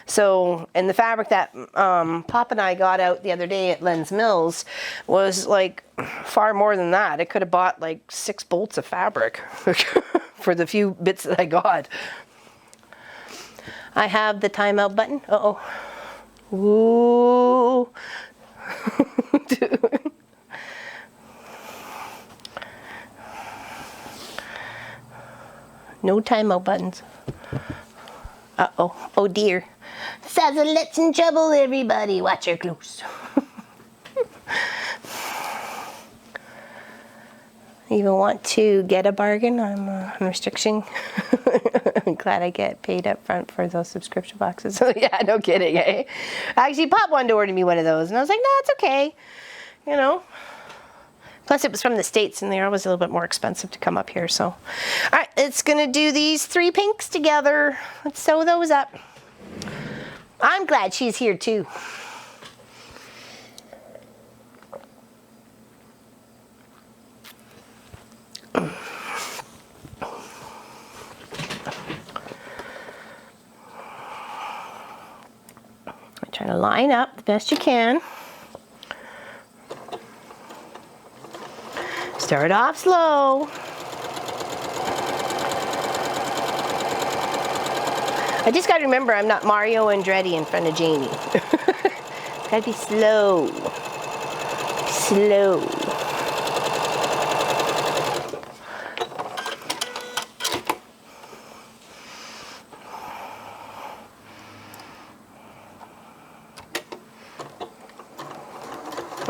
So, and the fabric that Pop and I got out the other day at Len's Mills was like far more than that. I could have bought like 6 bolts of fabric for the few bits that I got. I have the timeout button. Uh-oh. Ooh. No timeout buttons. Uh-oh. Oh dear. Let's in trouble, everybody. Watch your clothes. Even want to get a bargain? I'm restricting. I'm glad I get paid up front for those subscription boxes. So yeah, no kidding, eh? Actually, Pop wanted to order me one of those, and I was like, no, it's okay. Plus it was from the States, and they're always a little bit more expensive to come up here, so. All right, it's gonna do these 3 pinks together. Let's sew those up. I'm glad she's here too. Trying to line up the best you can. Start off slow. I just got to remember I'm not Mario Andretti in front of Jamie. Gotta be slow. Slow.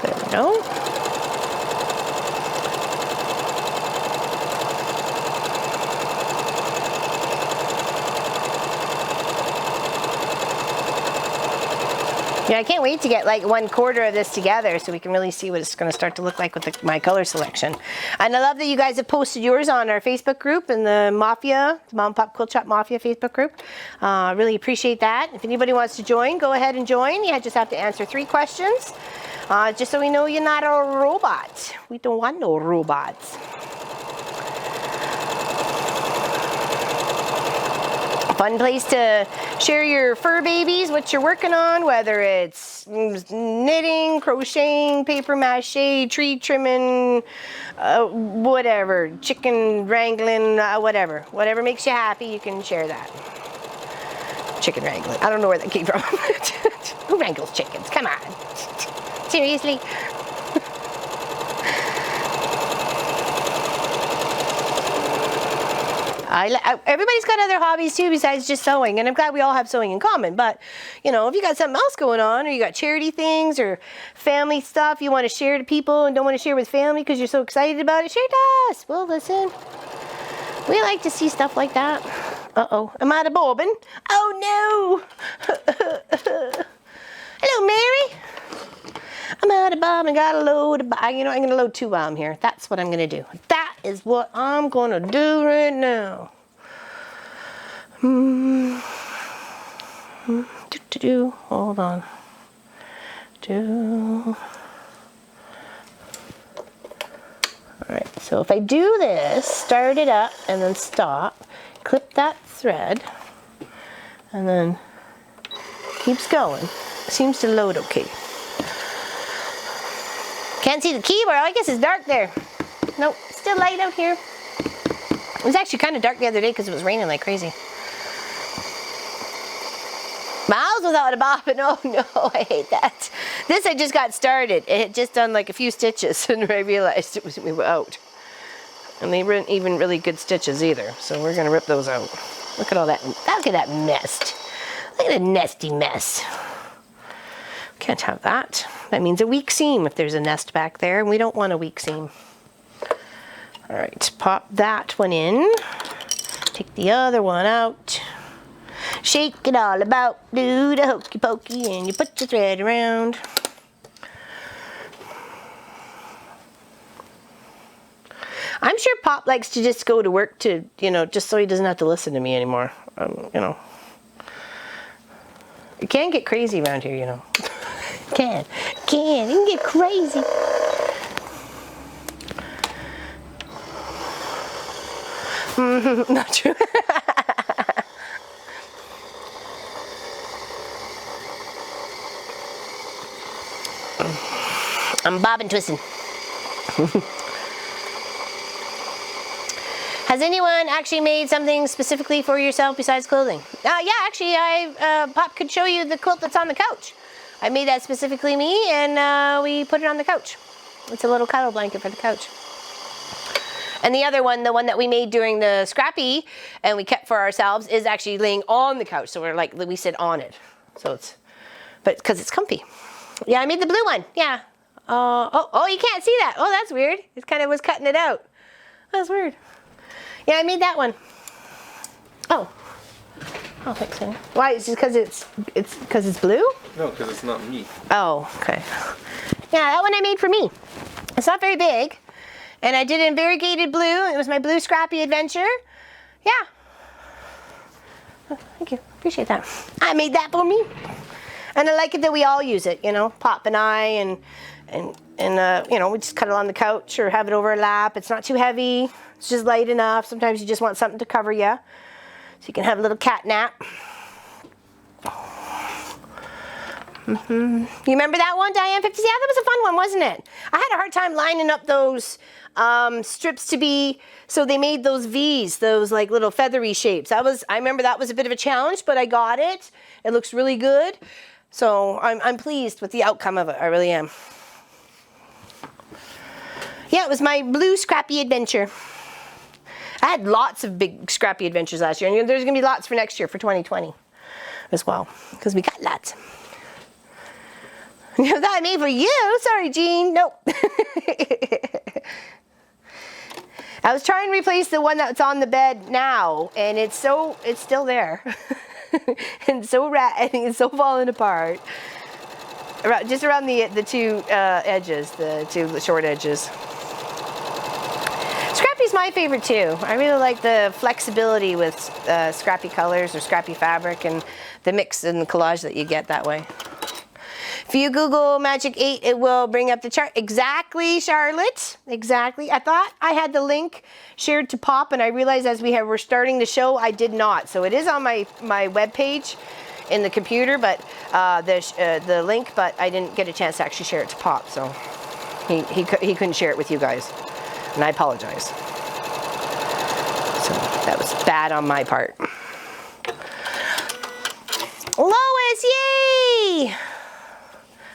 There we go. Yeah, I can't wait to get like 1/4 of this together so we can really see what it's going to start to look like with my color selection. And I love that you guys have posted yours on our Facebook group and the Mafia, the Mom and Pop Quilt Shop Mafia Facebook group. Really appreciate that. If anybody wants to join, go ahead and join. You just have to answer 3 questions, just so we know you're not a robot. We don't want no robots. Fun place to share your fur babies, what you're working on, whether it's knitting, crocheting, paper mache, tree trimming, whatever, chicken wrangling, whatever. Whatever makes you happy, you can share that. Chicken wrangling. I don't know where that came from. Who wrangles chickens? Come on. Seriously? Everybody's got other hobbies too besides just sewing, and I'm glad we all have sewing in common. But you know, if you got something else going on, or you got charity things or family stuff you want to share to people and don't want to share with family because you're so excited about it, share it to us. We'll listen. We like to see stuff like that. Uh-oh, I'm out of bobbin. Oh no. Hello, Mary. I'm out of bobbin. Got a load of, you know, I'm going to load 2 of them here. That's what I'm going to do. That is what I'm going to do right now. Hold on. Alright, so if I do this, start it up and then stop, clip that thread, and then keeps going. Seems to load okay. Can't see the keyboard. I guess it's dark there. Nope, still light out here. It was actually kind of dark the other day because it was raining like crazy. Miles without a bobbin. Oh no, I hate that. This I just got started. It had just done like a few stitches and I realized it was we were out. And they weren't even really good stitches either. So we're gonna rip those out. Look at all that. Look at that nest. Look at a nesty mess. Can't have that. That means a weak seam if there's a nest back there, and we don't want a weak seam. All right, pop that one in. Take the other one out. Shake it all about, do the hokey pokey, and you put the thread around. I'm sure Pop likes to just go to work to, you know, just so he doesn't have to listen to me anymore. You know. It can get crazy around here, you know. It can. It can get crazy. Not true. I'm bobbin twisting. Has anyone actually made something specifically for yourself besides clothing? Yeah, actually, Pop could show you the quilt that's on the couch. I made that specifically me, and we put it on the couch. It's a little cuddle blanket for the couch. And the other one, the one that we made during the scrappy and we kept for ourselves, is actually laying on the couch. So we sit on it. So it's, but because it's comfy. Yeah, I made the blue one. Yeah. Oh, you can't see that. Oh, that's weird. It kind of was cutting it out. That's weird. Yeah, I made that one. Oh. Oh, thanks, honey. Why? Is it because it's because it's blue? No, because it's not me. Oh, okay. Yeah, that one I made for me. It's not very big. And I did it in variegated blue. It was my blue scrappy adventure. Yeah. Oh, thank you. Appreciate that. I made that for me. And I like it that we all use it, you know, Pop and I, and you know, we just cuddle on the couch or have it over a lap. It's not too heavy. It's just light enough. Sometimes you just want something to cover you. So you can have a little cat nap. You remember that one, Diane 50? Yeah, that was a fun one, wasn't it? I had a hard time lining up those strips to be, so they made those V's, those like little feathery shapes. I remember that was a bit of a challenge, but I got it. It looks really good. So I'm pleased with the outcome of it. I really am. Yeah, it was my blue scrappy adventure. I had lots of big scrappy adventures last year, and there's going to be lots for next year, for 2020 as well, because we got lots. That I made for you. Sorry, Jean. Nope. I was trying to replace the one that's on the bed now, and it's still there. And I think it's so falling apart. Just around the two edges, the two short edges. Scrappy's my favorite too. I really like the flexibility with scrappy colors or scrappy fabric and the mix and the collage that you get that way. If you Google Magic 8, it will bring up the chart. Exactly, Charlotte. Exactly. I thought I had the link shared to Pop, and I realized as we were starting the show, I did not. So it is on my webpage in the computer, but the link, but I didn't get a chance to actually share it to Pop. So he couldn't share it with you guys, and I apologize. So that was bad on my part. Lois, yay!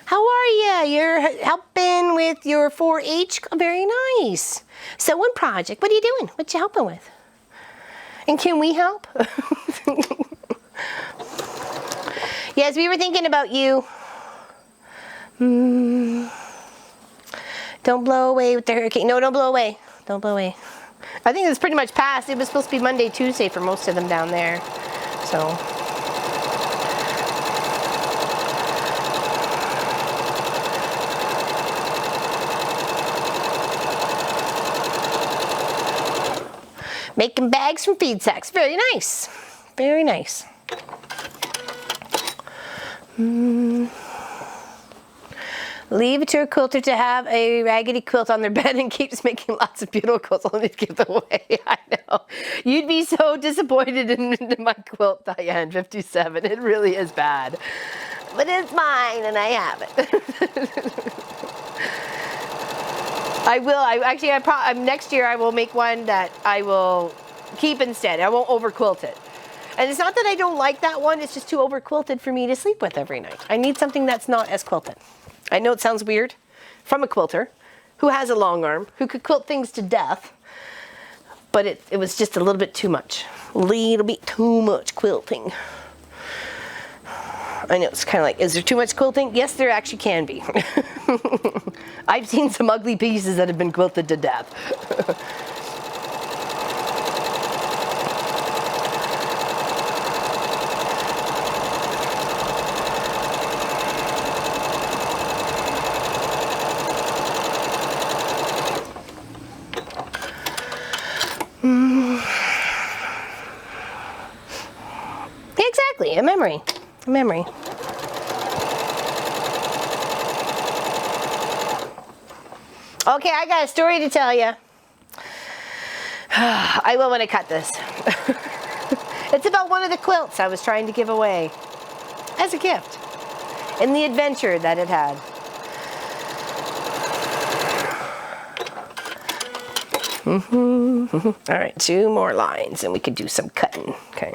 How are you? You're helping with your 4-H? Very nice. Sewing project. What are you doing? What you helping with? And can we help? Yes, we were thinking about you. Don't blow away with the hurricane. No, don't blow away. Don't blow away. I think it's pretty much passed. It was supposed to be Monday, Tuesday for most of them down there. So... making bags from feed sacks. Very nice. Very nice. Leave it to a quilter to have a raggedy quilt on their bed and keeps making lots of beautiful quilts only to give them away. I know. You'd be so disappointed in my quilt, Diane 57. It really is bad. But it's mine and I have it. I will. Next year I will make one that I will keep instead. I won't over quilt it. And it's not that I don't like that one. It's just too over quilted for me to sleep with every night. I need something that's not as quilted. I know it sounds weird from a quilter who has a long arm, who could quilt things to death. But it was just a little bit too much. A little bit too much quilting. I know, it's kind of like, is there too much quilting? Yes, there actually can be. I've seen some ugly pieces that have been quilted to death. Exactly, a memory. A memory. Okay, I got a story to tell you. I will when I cut this. It's about one of the quilts I was trying to give away as a gift in the adventure that it had. All right, 2 more lines and we could do some cutting. Okay.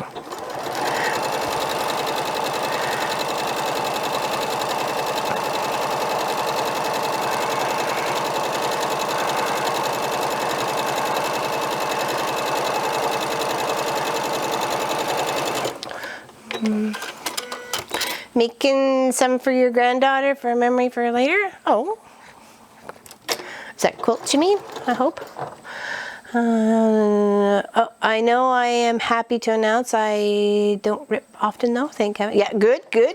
Making some for your granddaughter for a memory for later? Oh. Is that quilt you mean? I hope. Oh, I know I am happy to announce I don't rip often though. Thank you. Yeah, good, good.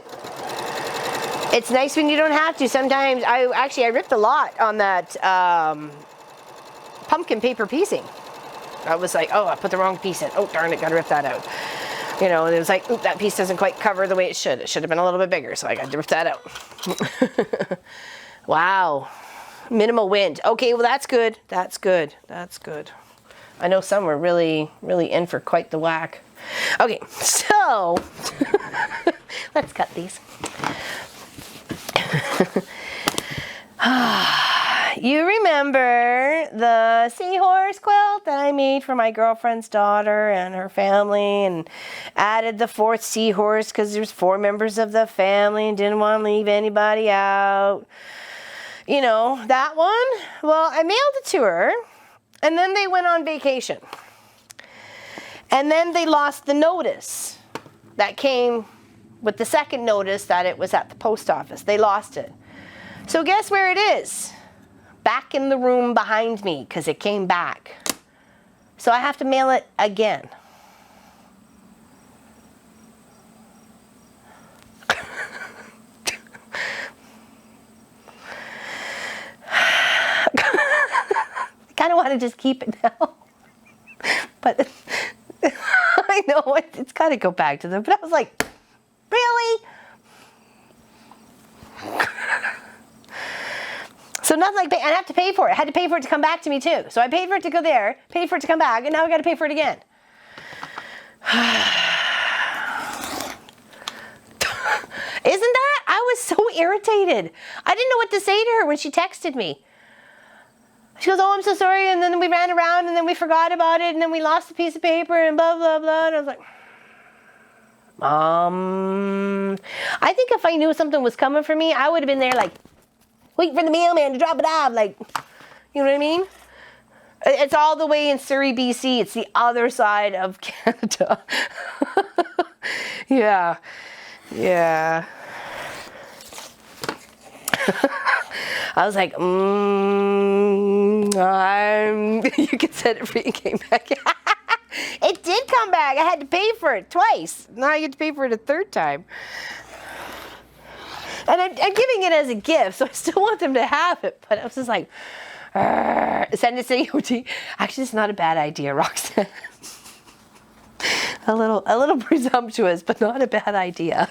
It's nice when you don't have to. Sometimes I ripped a lot on that pumpkin paper piecing. I was like, oh, I put the wrong piece in. Oh, darn it, gotta rip that out. You know, and it was like, oop, that piece doesn't quite cover the way it should. It should have been a little bit bigger, so I got to rip that out. Wow. Minimal wind. Okay, well, that's good. That's good. That's good. I know some were really, really in for quite the whack. Okay, so let's cut these. You remember the Seahorse Quilt that I made for my girlfriend's daughter and her family, and added the 4th seahorse because there's 4 members of the family and didn't want to leave anybody out. You know, that one? Well, I mailed it to her, and then they went on vacation. And then they lost the notice that came with the second notice that it was at the post office. They lost it. So guess where it is? Back in the room behind me, because it came back. So I have to mail it again. I kind of want to just keep it now. But I know it's got to go back to them. But I was like, really? So nothing like, I have to pay for it. I had to pay for it to come back to me too. So I paid for it to go there, paid for it to come back, and now I got to pay for it again. Isn't that? I was so irritated. I didn't know what to say to her when she texted me. She goes, oh, I'm so sorry, and then we ran around, and then we forgot about it, and then we lost a piece of paper, and blah, blah, blah. And I was like, I think if I knew something was coming for me, I would have been there like, wait for the mailman to drop it off, like, you know what I mean? It's all the way in Surrey, BC. It's the other side of Canada. Yeah. I was like, you could send it free and came back. It did come back. I had to pay for it twice. Now I get to pay for it a 3rd time. And I'm giving it as a gift, so I still want them to have it. But I was just like, send it to AOT. Actually, it's not a bad idea, Roxanne. a little presumptuous, but not a bad idea.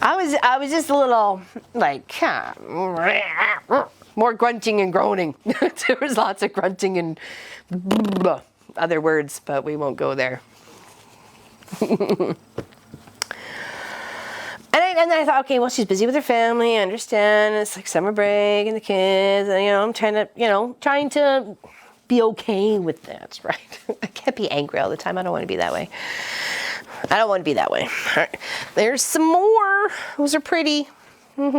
I was just a little like, more grunting and groaning. There was lots of grunting and other words, but we won't go there. And then I thought, okay, well, she's busy with her family. I understand. It's like summer break and the kids. And, I'm trying to be okay with that, right? I can't be angry all the time. I don't want to be that way. All right. There's some more. Those are pretty. Bye,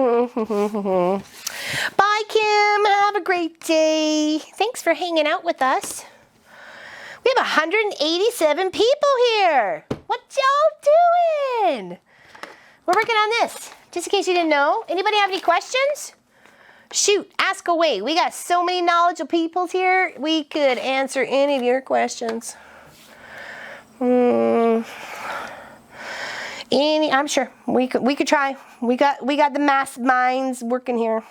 Kim. Have a great day. Thanks for hanging out with us. We have 187 people here. What y'all doing? We're working on this, just in case you didn't know. Anybody have any questions? Shoot, ask away. We got so many knowledgeable people here. We could answer any of your questions. I'm sure we could try. We got the masterminds working here.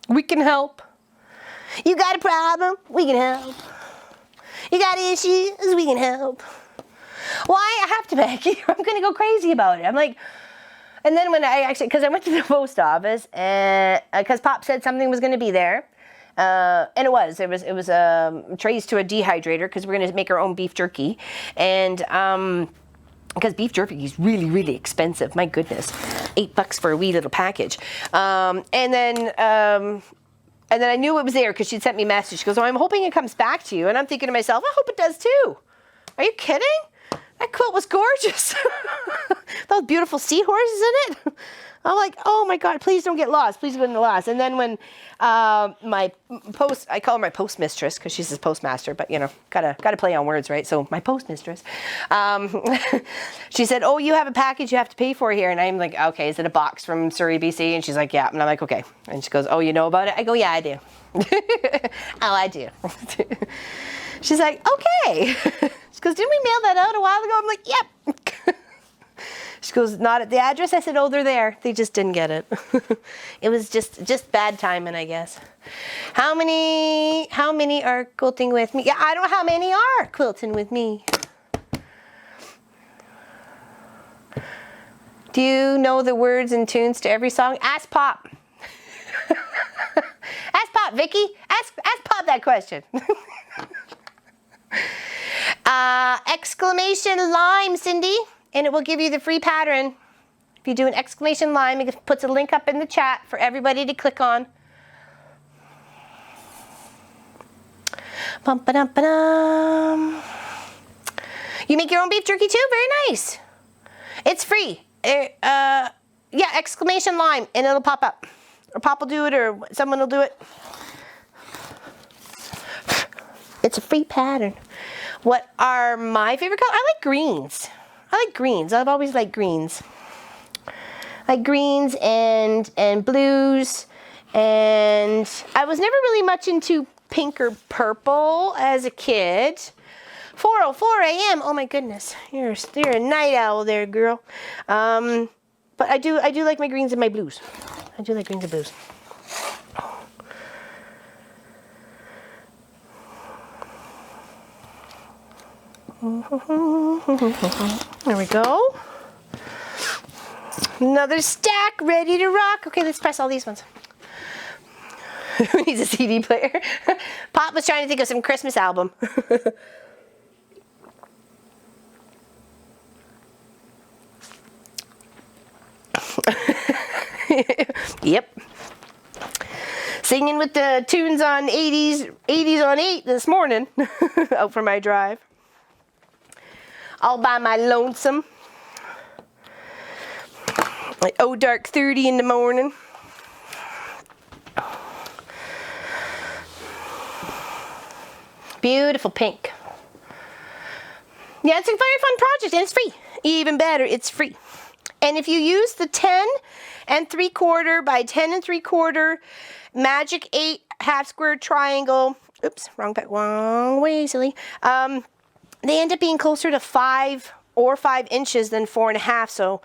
We can help. You got a problem? We can help. You got issues? We can help. Why? I have to, Maggie. I'm going to go crazy about it. I'm like, and then when because I went to the post office, and because Pop said something was going to be there, and it was trays to a dehydrator because we're going to make our own beef jerky, and because beef jerky is really, really expensive. My goodness, $8 for a wee little package, and then I knew it was there because she'd sent me a message. She goes, oh, I'm hoping it comes back to you. And I'm thinking to myself, I hope it does too. Are you kidding? That quilt was gorgeous. Those beautiful seahorses in it. I'm like, oh my God, please don't get lost. Please don't get lost. And then when I call her my postmistress because she's his postmaster, but gotta play on words, right? So my postmistress, she said, oh, you have a package you have to pay for here. And I'm like, okay, is it a box from Surrey, BC? And she's like, yeah. And I'm like, okay. And she goes, oh, you know about it? I go, yeah, I do. Oh, I do. She's like, okay. She goes, didn't we mail that out a while ago? I'm like, yep. She goes, not at the address. I said, oh, they're there. They just didn't get it. It was just bad timing, I guess. How many are quilting with me? Yeah, I don't know how many are quilting with me. Do you know the words and tunes to every song? Ask Pop. Ask Pop, Vicky. Ask Pop that question. Exclamation lime, Cindy. and it will give you the free pattern. If you do an exclamation line, it puts a link up in the chat for everybody to click on. Bum, ba-dum, ba-dum. You make your own beef jerky too? Very nice. It's free. Yeah, exclamation line, and it'll pop up. Or Pop will do it, or someone will do it. It's a free pattern. What are my favorite colors? I like greens. I like greens. I've always liked greens. I like greens and blues. And I was never really much into pink or purple as a kid. 4:04 a.m. Oh my goodness, you're a night owl there, girl. But I do like my greens and my blues. I do like greens and blues. There we go. Another stack ready to rock. Okay, let's press all these ones. Who needs a CD player? Pop was trying to think of some Christmas album. Yep. Singing with the tunes on 80s on 8 this morning. Out for my drive. All by my lonesome. Like oh dark 30 in the morning. Beautiful pink. Yeah, it's a very fun project and it's free. Even better, it's free. And if you use the 10 3/4 by 10 3/4 magic 8 half square triangle, oops, wrong way, silly. They end up being closer to 5 inches than 4.5. So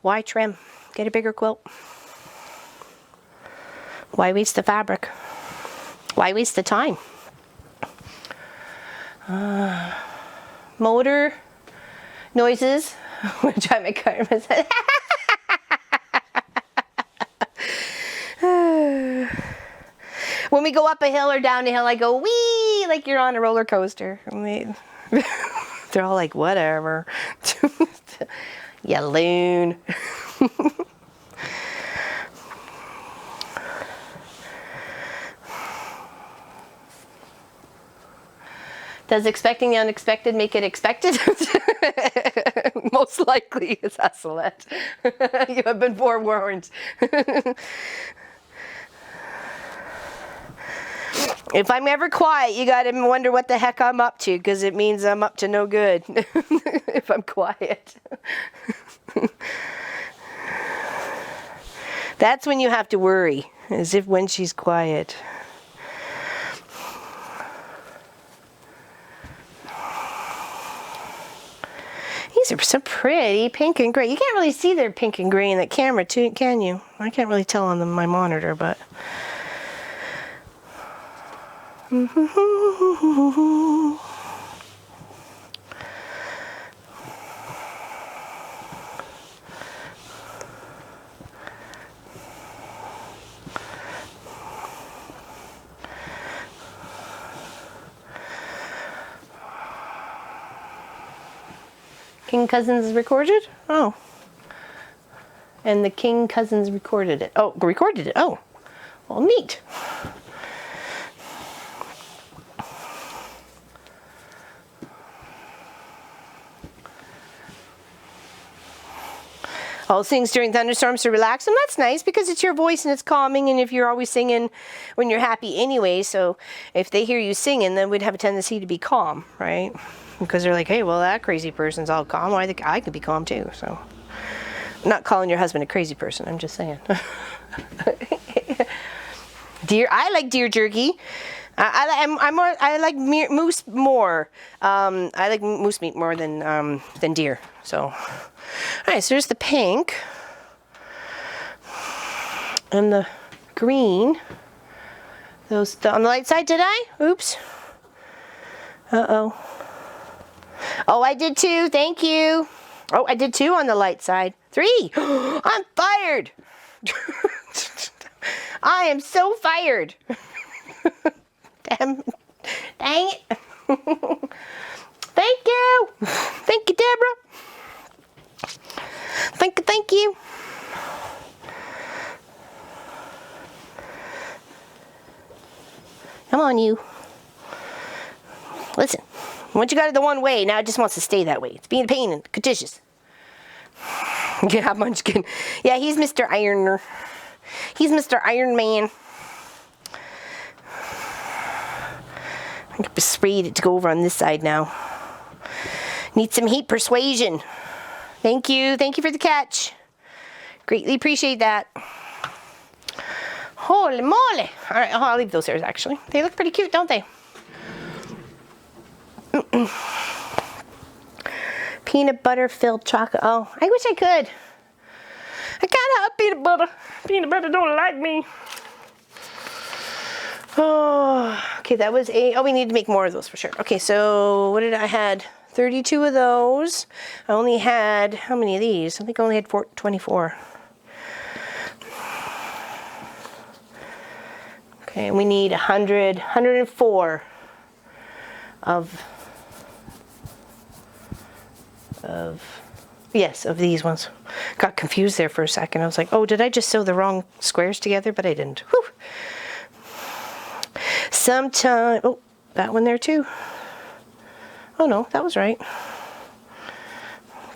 why trim? Get a bigger quilt. Why waste the fabric? Why waste the time? Motor noises, which I make karma said. When we go up a hill or down a hill, I go wee, like you're on a roller coaster. They're all like, whatever. You loon. Does expecting the unexpected make it expected? Most likely, it's Hasselette. You have been forewarned. If I'm ever quiet, you gotta wonder what the heck I'm up to, because it means I'm up to no good. If I'm quiet. That's when you have to worry, as if when she's quiet. These are so pretty, pink and gray. You can't really see they're pink and gray in that camera, too, can you? I can't really tell on my monitor, but... King Cousins recorded? Oh. And the King Cousins recorded it. Oh, recorded it. Oh. Well, neat. All sings during thunderstorms to relax, and that's nice because it's your voice and it's calming, and if you're always singing when you're happy anyway, so if they hear you singing, then we'd have a tendency to be calm, right? Because they're like, hey, well, that crazy person's all calm. Well, I think I could be calm too. So, I'm not calling your husband a crazy person. I'm just saying. Deer, I like deer jerky. I like moose more. I like moose meat more than deer. So, all right. So there's the pink and the green. Those on the light side. Did I? Oops. Uh-oh. Oh, I did 2. Thank you. Oh, I did 2 on the light side. 3. I'm fired. I am so fired. Dang it. Thank you. Thank you, Deborah. telling you. Listen, once you got it the one way, now it just wants to stay that way. It's being a pain and contentious. Yeah, Munchkin. Yeah, he's Mr. Ironer. He's Mr. Iron Man. I can persuade it to go over on this side now. Need some heat persuasion. Thank you. Thank you for the catch. Greatly appreciate that. Holy moly. All right, I'll leave those there, actually. They look pretty cute, don't they? Peanut butter filled chocolate. Oh, I wish I could. I can't have peanut butter. Peanut butter don't like me. Oh, okay, that was we need to make more of those for sure. Okay, so what did I had? 32 of those. I only had, how many of these? I think I only had 24. Okay, we need 104 of these ones. Got confused there for a second. I was like, oh, did I just sew the wrong squares together? But I didn't. Whew. Sometime, oh, that one there too. Oh no, that was right.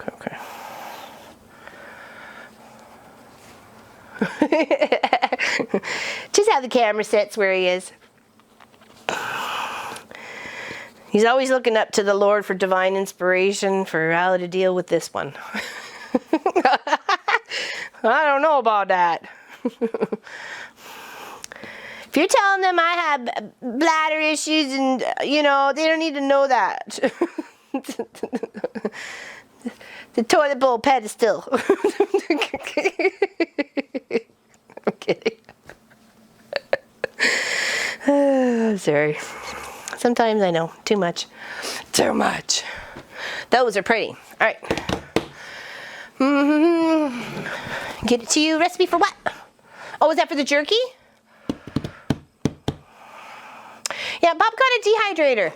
Okay. Just how the camera sits where he is. He's always looking up to the Lord for divine inspiration for how to deal with this one. I don't know about that. If you're telling them I have bladder issues and, you know, they don't need to know that. The toilet bowl pedestal. I'm kidding. Sorry. Sometimes I know. Too much. Too much. Those are pretty. All right. Get it to you. Recipe for what? Oh, is that for the jerky? Yeah, Bob got a dehydrator.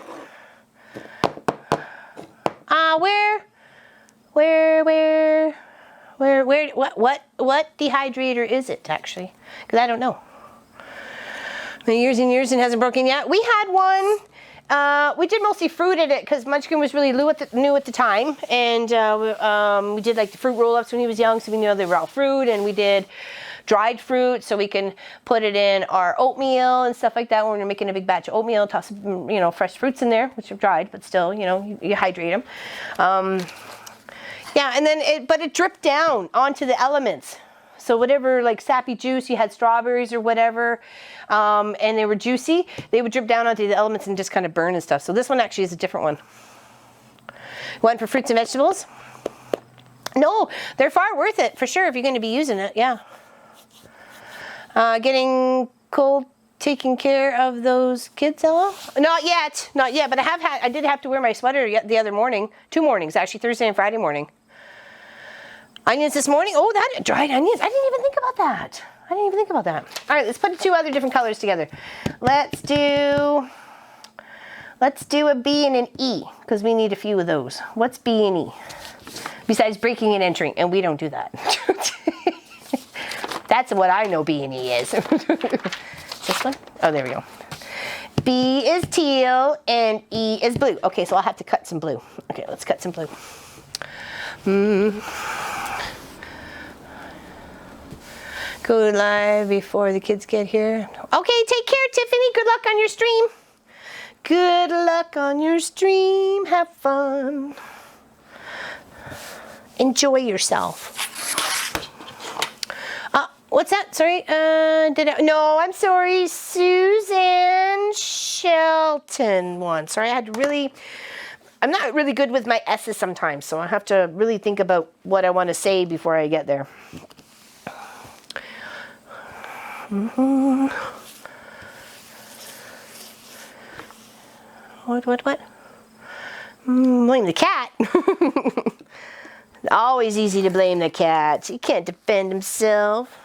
What dehydrator is it actually? Because I don't know. Years and years and hasn't broken yet. We had one. We did mostly fruit in it because Munchkin was really new at the time, and we did like the fruit roll-ups when he was young, so we knew they were all fruit, and we did dried fruit so we can put it in our oatmeal and stuff like that when we're making a big batch of oatmeal. Toss, you know, fresh fruits in there, which are dried, but still, you know, you hydrate them. Yeah, and then it dripped down onto the elements. So whatever, like sappy juice, you had strawberries or whatever, and they were juicy, they would drip down onto the elements and just kind of burn and stuff. So this one actually is a different one. One for fruits and vegetables? No, they're far worth it for sure if you're going to be using it. Yeah. Getting cold, taking care of those kids, hello? Not yet, but I did have to wear my sweater the other morning, 2 mornings, actually, Thursday and Friday morning. Onions this morning, oh, that dried onions, I didn't even think about that. All right, let's put 2 other different colors together. Let's do a B and an E, because we need a few of those. What's B and E? Besides breaking and entering, and we don't do that. That's what I know B and E is. This one? Oh, there we go. B is teal and E is blue. Okay, so I'll have to cut some blue. Okay, let's cut some blue. Go live before the kids get here. Okay, take care, Tiffany. Good luck on your stream. Good luck on your stream. Have fun. Enjoy yourself. What's that? Sorry. No, I'm sorry. Suzanne Shelton one. Sorry, I'm not really good with my S's sometimes, so I have to really think about what I want to say before I get there. What? Blame the cat. Always easy to blame the cat. He can't defend himself.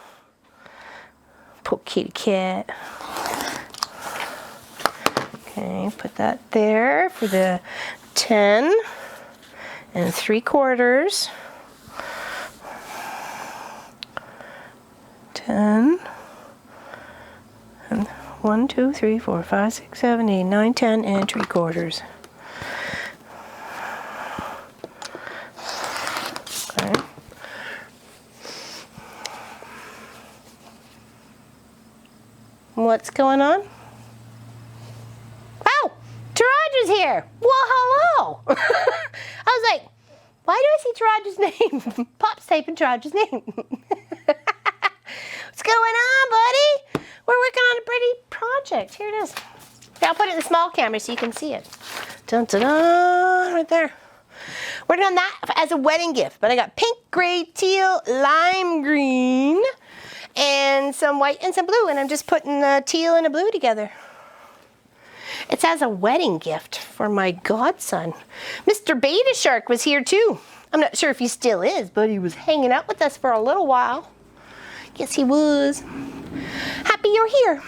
Poor kitty cat. Okay, put that there for the 10 3/4. 10 and 1, 2, 3, 4, 5, 6, 7, 8, 9, 10 and 3/4. Okay. What's going on? Oh, Taraja's here. Well, hello. I was like, why do I see Taraja's name? Pop's typing Taraja's name. What's going on, buddy? We're working on a pretty project. Here it is. Okay, I'll put it in the small camera so you can see it. Dun, dun, dun, right there. Working on that as a wedding gift. But I got pink, gray, teal, lime green, and some white and some blue. And I'm just putting the teal and a blue together. It's as a wedding gift for my godson. Mr. Beta Shark was here too. I'm not sure if he still is, but he was hanging out with us for a little while. Yes, he was. Happy you're here.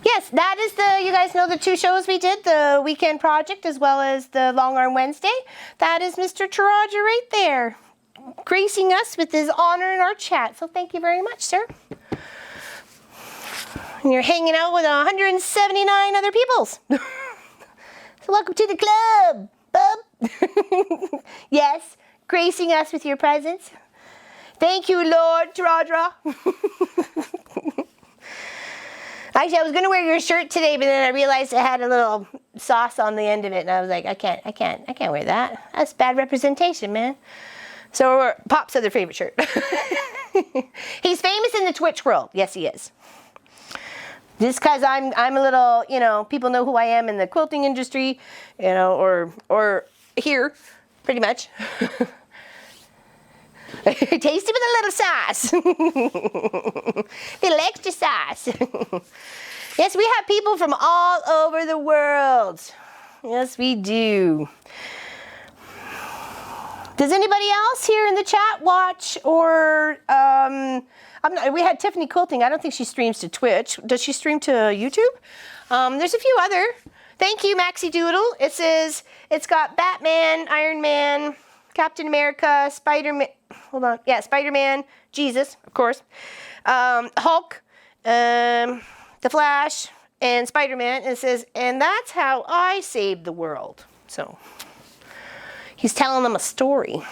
Yes, that is you guys know the 2 shows we did, the weekend project as well as the Long Arm Wednesday. That is Mr. Taraja right there, gracing us with his honor in our chat. So thank you very much, sir. And you're hanging out with 179 other peoples. So welcome to the club, bub. Yes, gracing us with your presence. Thank you, Lord Taraja. Actually, I was going to wear your shirt today, but then I realized it had a little sauce on the end of it, and I was like, I can't wear that. That's bad representation, man. So Pop's other favorite shirt. He's famous in the Twitch world. Yes, he is. Just because I'm a little, people know who I am in the quilting industry, or here, pretty much. Tasty with a little sauce. Little extra sauce. Yes, we have people from all over the world. Yes, we do. Does anybody else here in the chat watch or we had Tiffany Quilting. I don't think she streams to Twitch. Does she stream to YouTube? There's a few other. Thank you, Maxi Doodle. It says it's got Batman, Iron Man, Captain America, Spider-Man. Hold on. Yeah, Spider-Man, Jesus, of course. Hulk, The Flash, and Spider-Man. And it says, and that's how I saved the world. So he's telling them a story.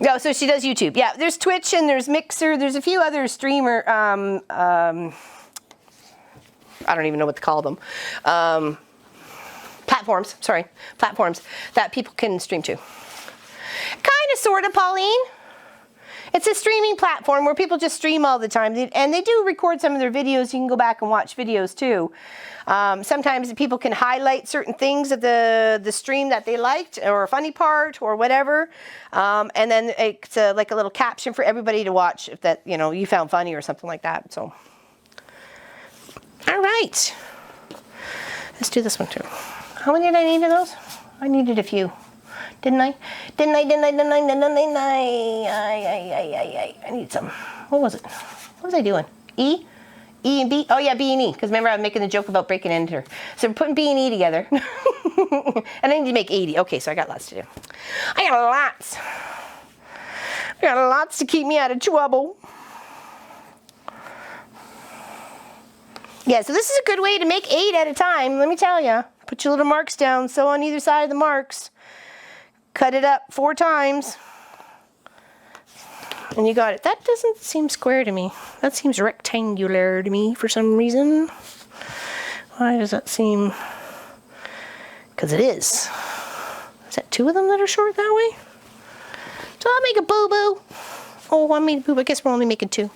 No, so she does YouTube. Yeah, there's Twitch and there's Mixer. There's a few other streamer. I don't even know what to call them. Platforms. Sorry, platforms that people can stream to. Kind of, sort of, Pauline. It's a streaming platform where people just stream all the time, and they do record some of their videos. You can go back and watch videos too. Sometimes people can highlight certain things of the stream that they liked, or a funny part, or whatever, and then it's like a little caption for everybody to watch if that you found funny or something like that. So, all right, let's do this one too. How many did I need of those? I needed a few. Didn't I? I need some. What was it? What was I doing? E? E and B? Oh yeah, B and E. Because remember I was making the joke about breaking into her. So we're putting B and E together. And I need to make 80. Okay, so I got lots to do. I got lots. I got lots to keep me out of trouble. Yeah, so this is a good way to make 8 at a time, let me tell you. Put your little marks down, sew on either side of the marks. Cut it up 4 times. And you got it. That doesn't seem square to me. That seems rectangular to me for some reason. Why does that seem? Because it is. Is that 2 of them that are short that way? So I'll make a boo-boo. Oh, I made a boo-boo. I guess we're only making 2.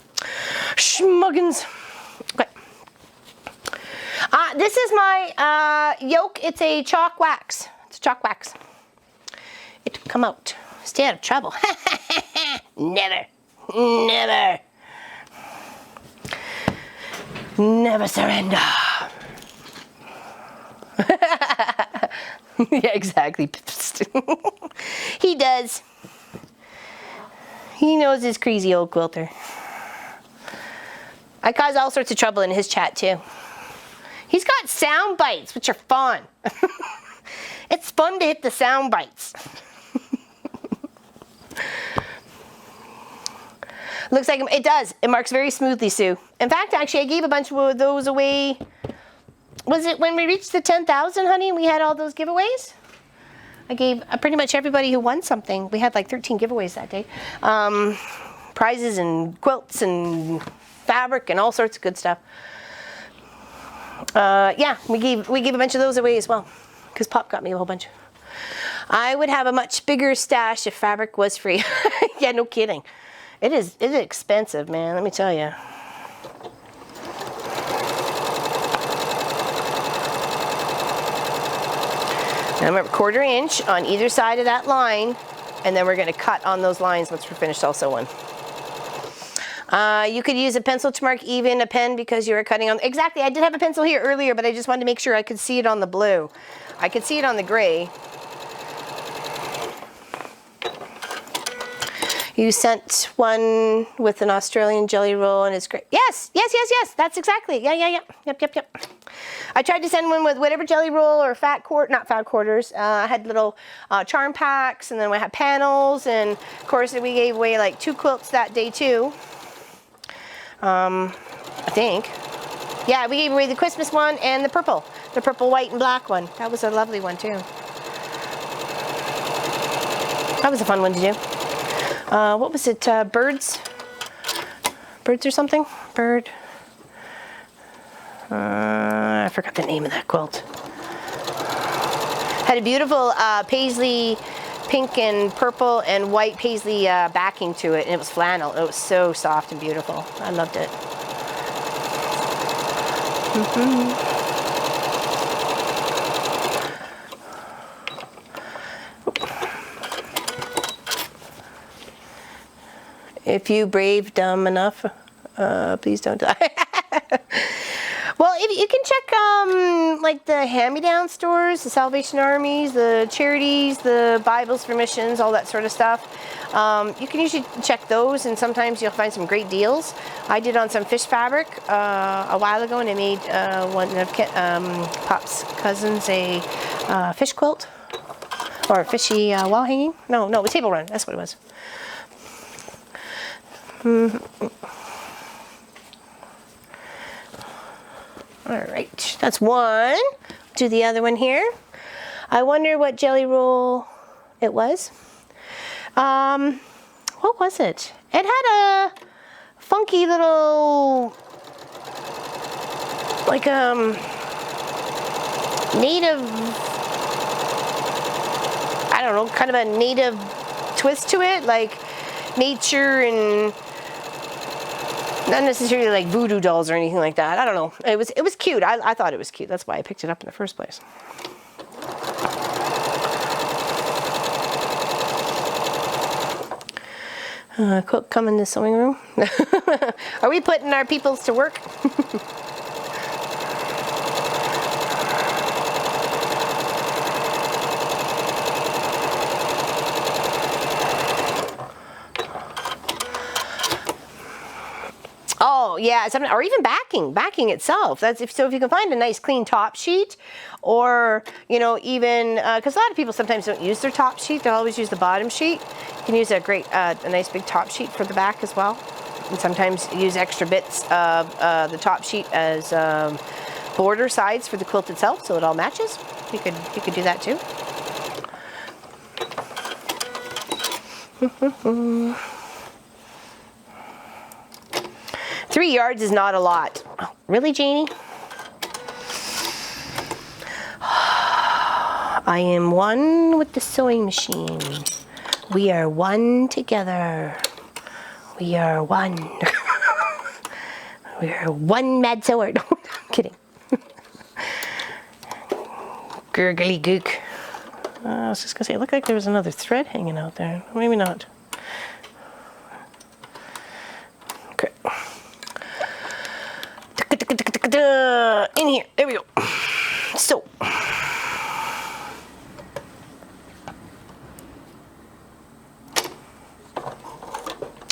Schmuggins. Okay. This is my yoke. It's a chalk wax. It's a chalk wax. It will come out. Stay out of trouble. Never. Never. Never surrender. Yeah, exactly. He does. He knows his crazy old quilter. I cause all sorts of trouble in his chat too. He's got sound bites, which are fun. It's fun to hit the sound bites. Looks like it does. It marks very smoothly, Sue. In fact, actually, I gave a bunch of those away. Was it when we reached the 10,000, honey? We had all those giveaways. I gave pretty much everybody who won something. We had like 13 giveaways that day. Prizes and quilts and fabric and all sorts of good stuff. Yeah, we gave a bunch of those away as well, because Pop got me a whole bunch. I would have a much bigger stash if fabric was free. Yeah, no kidding. It is expensive, man, let me tell you. Now remember, 1/4 inch on either side of that line, and then we're going to cut on those lines once we're finished also one. You could use a pencil to mark even, a pen because you were cutting on. Exactly, I did have a pencil here earlier, but I just wanted to make sure I could see it on the blue. I could see it on the gray. You sent one with an Australian jelly roll and it's great. Yes, yes, yes, yes, that's exactly. Yeah, yeah, yeah. Yep, yep, yep. I tried to send one with whatever jelly roll or not fat quarters. I had little charm packs, and then we had panels, and of course we gave away like 2 quilts that day too. I think. Yeah, we gave away the Christmas one and the purple, white, and black one. That was a lovely one too. That was a fun one to do. What was it? Birds or something? Bird. I forgot the name of that quilt. Had a beautiful paisley, pink and purple and white paisley backing to it, and it was flannel. It was so soft and beautiful. I loved it. If you brave dumb enough, please don't die. Well, if you can check like the hand-me-down stores, the Salvation Armies, the charities, the Bibles for missions, all that sort of stuff. You can usually check those, and sometimes you'll find some great deals. I did on some fish fabric a while ago, and I made one of Pop's cousins a fish quilt, or a fishy wall hanging. No, a table run. That's what it was. All right, that's one. Do the other one here. I wonder what jelly roll it was. What was it? It had a funky little, like native, I don't know, kind of a native twist to it, like nature and not necessarily like voodoo dolls or anything like that. I don't know. It was cute. I thought it was cute. That's why I picked it up in the first place. Cook, come in the sewing room. Are we putting our peoples to work? Oh yeah, or even backing itself. That's if you can find a nice clean top sheet, or even because a lot of people sometimes don't use their top sheet; they'll always use the bottom sheet. You can use a nice big top sheet for the back as well, and sometimes use extra bits of the top sheet as border sides for the quilt itself, so it all matches. You could do that too. 3 yards is not a lot. Oh, really, Janie? I am one with the sewing machine. We are one together. We are one. We are one mad sewer. No, I'm kidding. Gurgly gook. I was just going to say, it looked like there was another thread hanging out there. Maybe not. Okay. In here. There we go. So.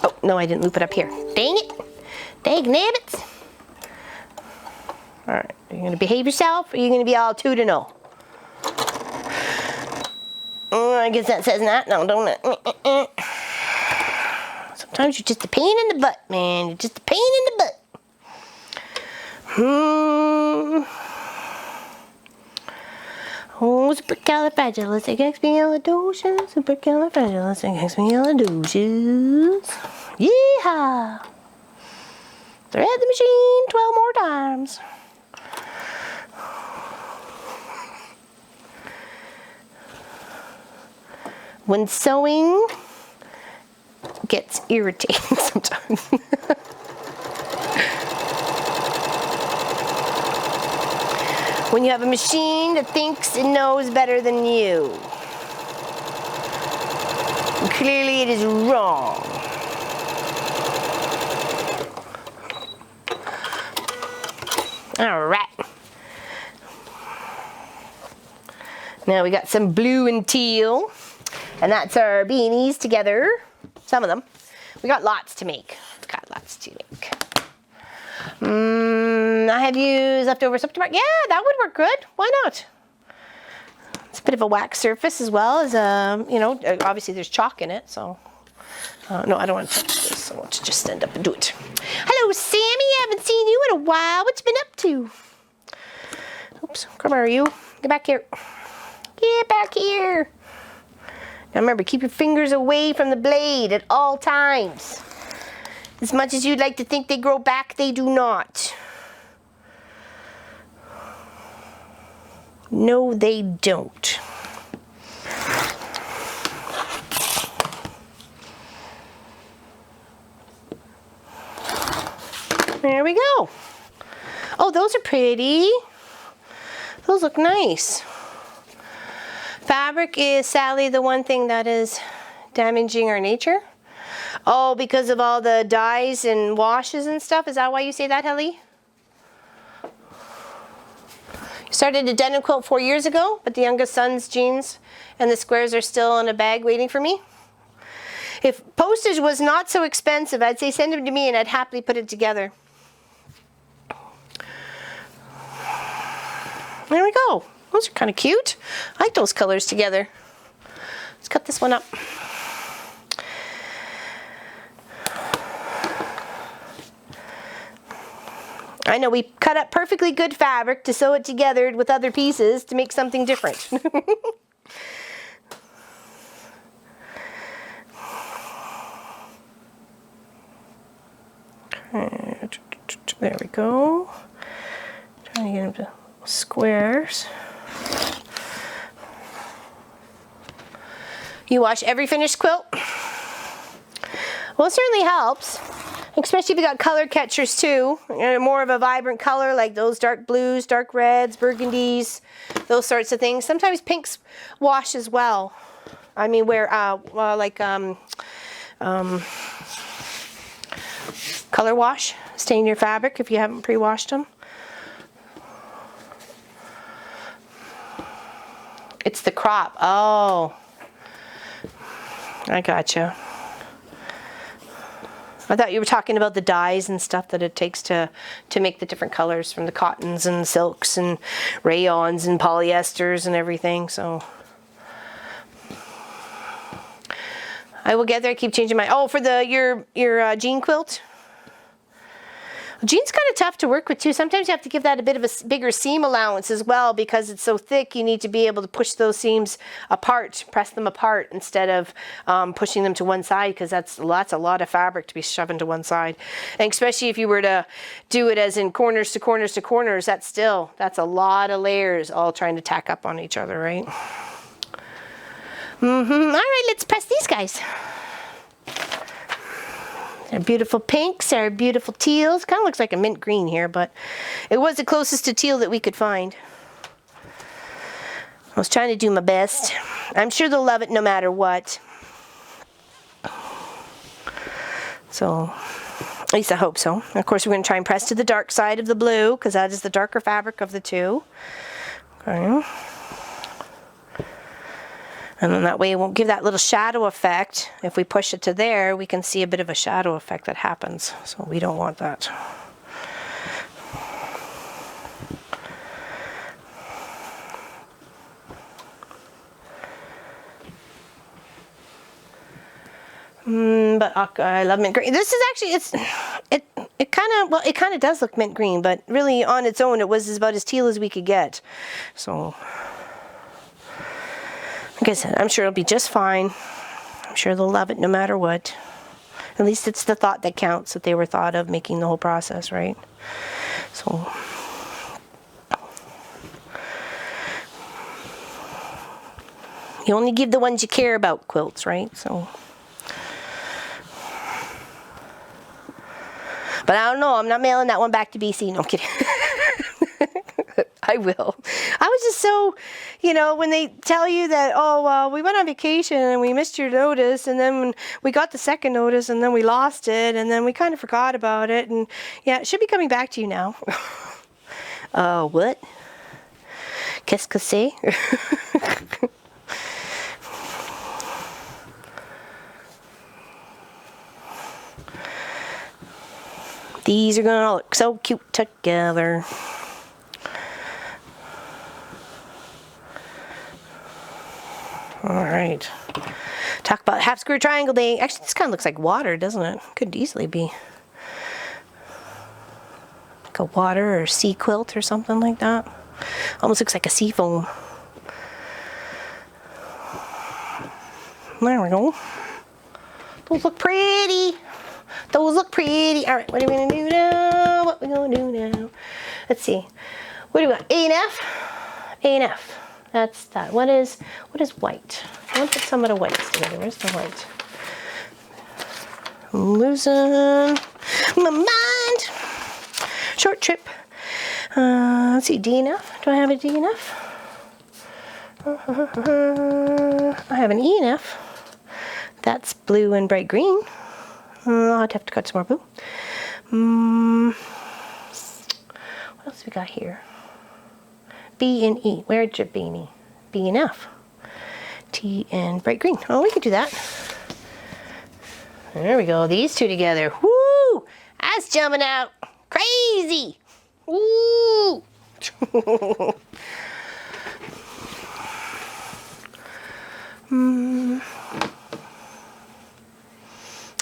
Oh, no, I didn't loop it up here. Dang it. Dang nabbits. All right. Are you going to behave yourself, or are you going to be all two to know? I guess that says that. No, don't it? So Sometimes you're just a pain in the butt, man. You're just a pain in the butt. Oh, supercalifragilisticexpialidocious, supercalifragilisticexpialidocious. Yeehaw! Thread the machine 12 more times. When sewing gets irritating sometimes. When you have a machine that thinks it knows better than you. And clearly it is wrong. All right. Now we got some blue and teal. And that's our beanies together. Some of them. We got lots to make. Got lots to make. I have used leftovers up to mark. Yeah, that would work good. Why not? It's a bit of a wax surface as well as, you know, obviously there's chalk in it, so. No, I don't want to touch this. I want to just stand up and do it. Hello, Sammy. I haven't seen you in a while. What you been up to? Oops, come here, you. Get back here. Get back here. Now remember, keep your fingers away from the blade at all times. As much as you'd like to think they grow back, they do not. No, they don't. There we go. Oh, those are pretty. Those look nice. Fabric is sadly the one thing that is damaging our nature. Oh, because of all the dyes and washes and stuff? Is that why you say that, Helly? You started a denim quilt 4 years ago, but the youngest son's jeans and the squares are still in a bag waiting for me. If postage was not so expensive, I'd say send them to me and I'd happily put it together. There we go. Those are kind of cute. I like those colors together. Let's cut this one up. I know we cut up perfectly good fabric to sew it together with other pieces to make something different. There we go. Trying to get them to squares. You wash every finished quilt? Well, it certainly helps, especially if you got color catchers too. More of a vibrant color like those dark blues, dark reds, burgundies, those sorts of things. Sometimes pinks wash as well. I mean, where color wash, stain your fabric if you haven't pre-washed them. It's the crop. Oh, I gotcha. I thought you were talking about the dyes and stuff that it takes to make the different colors from the cottons and silks and rayons and polyesters and everything. So I will get there. I keep changing my. Oh, for your jean quilt. Jean's kind of tough to work with too. Sometimes you have to give that a bit of a bigger seam allowance as well because it's so thick. You need to be able to push those seams apart, press them apart instead of pushing them to one side because that's a lot of fabric to be shoving to one side. And especially if you were to do it as in corners to corners to corners, that's a lot of layers all trying to tack up on each other, right? All right, let's press these guys. Our beautiful pinks, our beautiful teals. Kind of looks like a mint green here, but it was the closest to teal that we could find. I was trying to do my best. I'm sure they'll love it no matter what. So, at least I hope so. Of course, we're going to try and press to the dark side of the blue because that is the darker fabric of the two. Okay. And then that way it won't give that little shadow effect. If we push it to there, we can see a bit of a shadow effect that happens. So we don't want that. but I love mint green. This is actually, it kind of does look mint green, but really on its own, it was about as teal as we could get. So, like I said, I'm sure it'll be just fine. I'm sure they'll love it no matter what. At least it's the thought that counts, that they were thought of making the whole process, right? So, you only give the ones you care about quilts, right? So, but I don't know. I'm not mailing that one back to BC. No, I'm kidding. I will. I was just so, you know, when they tell you that, oh, well, we went on vacation and we missed your notice, and then we got the second notice and then we lost it, and then we kind of forgot about it, and yeah, it should be coming back to you now. What? Qu'est-ce que c'est? These are gonna look so cute together. All right. Talk about half square triangle day. Actually, this kind of looks like water, doesn't it? Could easily be like a water or sea quilt or something like that. Almost looks like a sea foam. There we go. Those look pretty. Those look pretty. All right, what are we gonna do now? What are we gonna do now? Let's see. What do we got? A and F. A and F. That's that. What is white? I want to put some of the whites together. Where's the white? I'm losing my mind. Short trip. Let's see, DNF. Do I have a DNF? I have an ENF. That's blue and bright green. I'll have to cut some more blue. What else we got here? B and E. Where's your B and E? B and F. T and bright green. Oh, we could do that. There we go. These two together. Woo! That's jumping out. Crazy. Woo!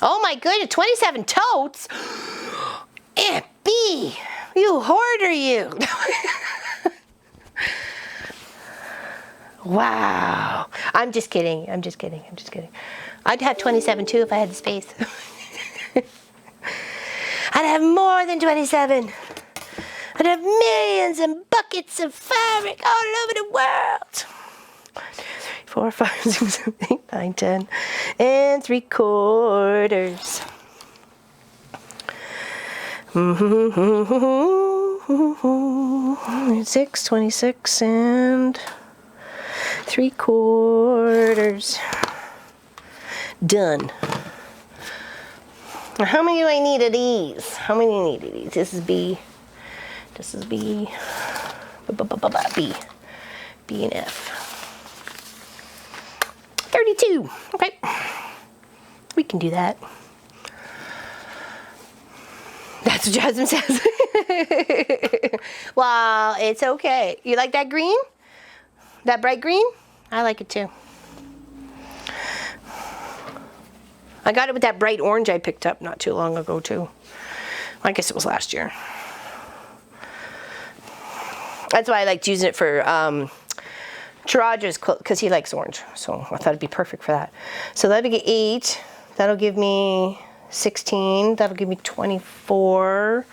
Oh my goodness, 27 totes? Aunt B, you hoarder, you. Wow. I'm just kidding. I'm just kidding. I'm just kidding. I'd have 27 too if I had the space. I'd have more than 27. I'd have millions and buckets of fabric all over the world. 4, 5, 6, 7, 8, 9, 10, and 3/4. 6, 26, and 3/4. Done. How many do I need of these? How many need of these? This is B. This is B. B. B and F. 32. Okay. We can do that. That's what Jasmine says. Well, it's okay. You like that green? That bright green? I like it too. I got it with that bright orange I picked up not too long ago too. I guess it was last year. That's why I liked using it for Chiraja's quilt, because he likes orange. So I thought it'd be perfect for that. So that'll be 8. That'll give me 16. That'll give me 24.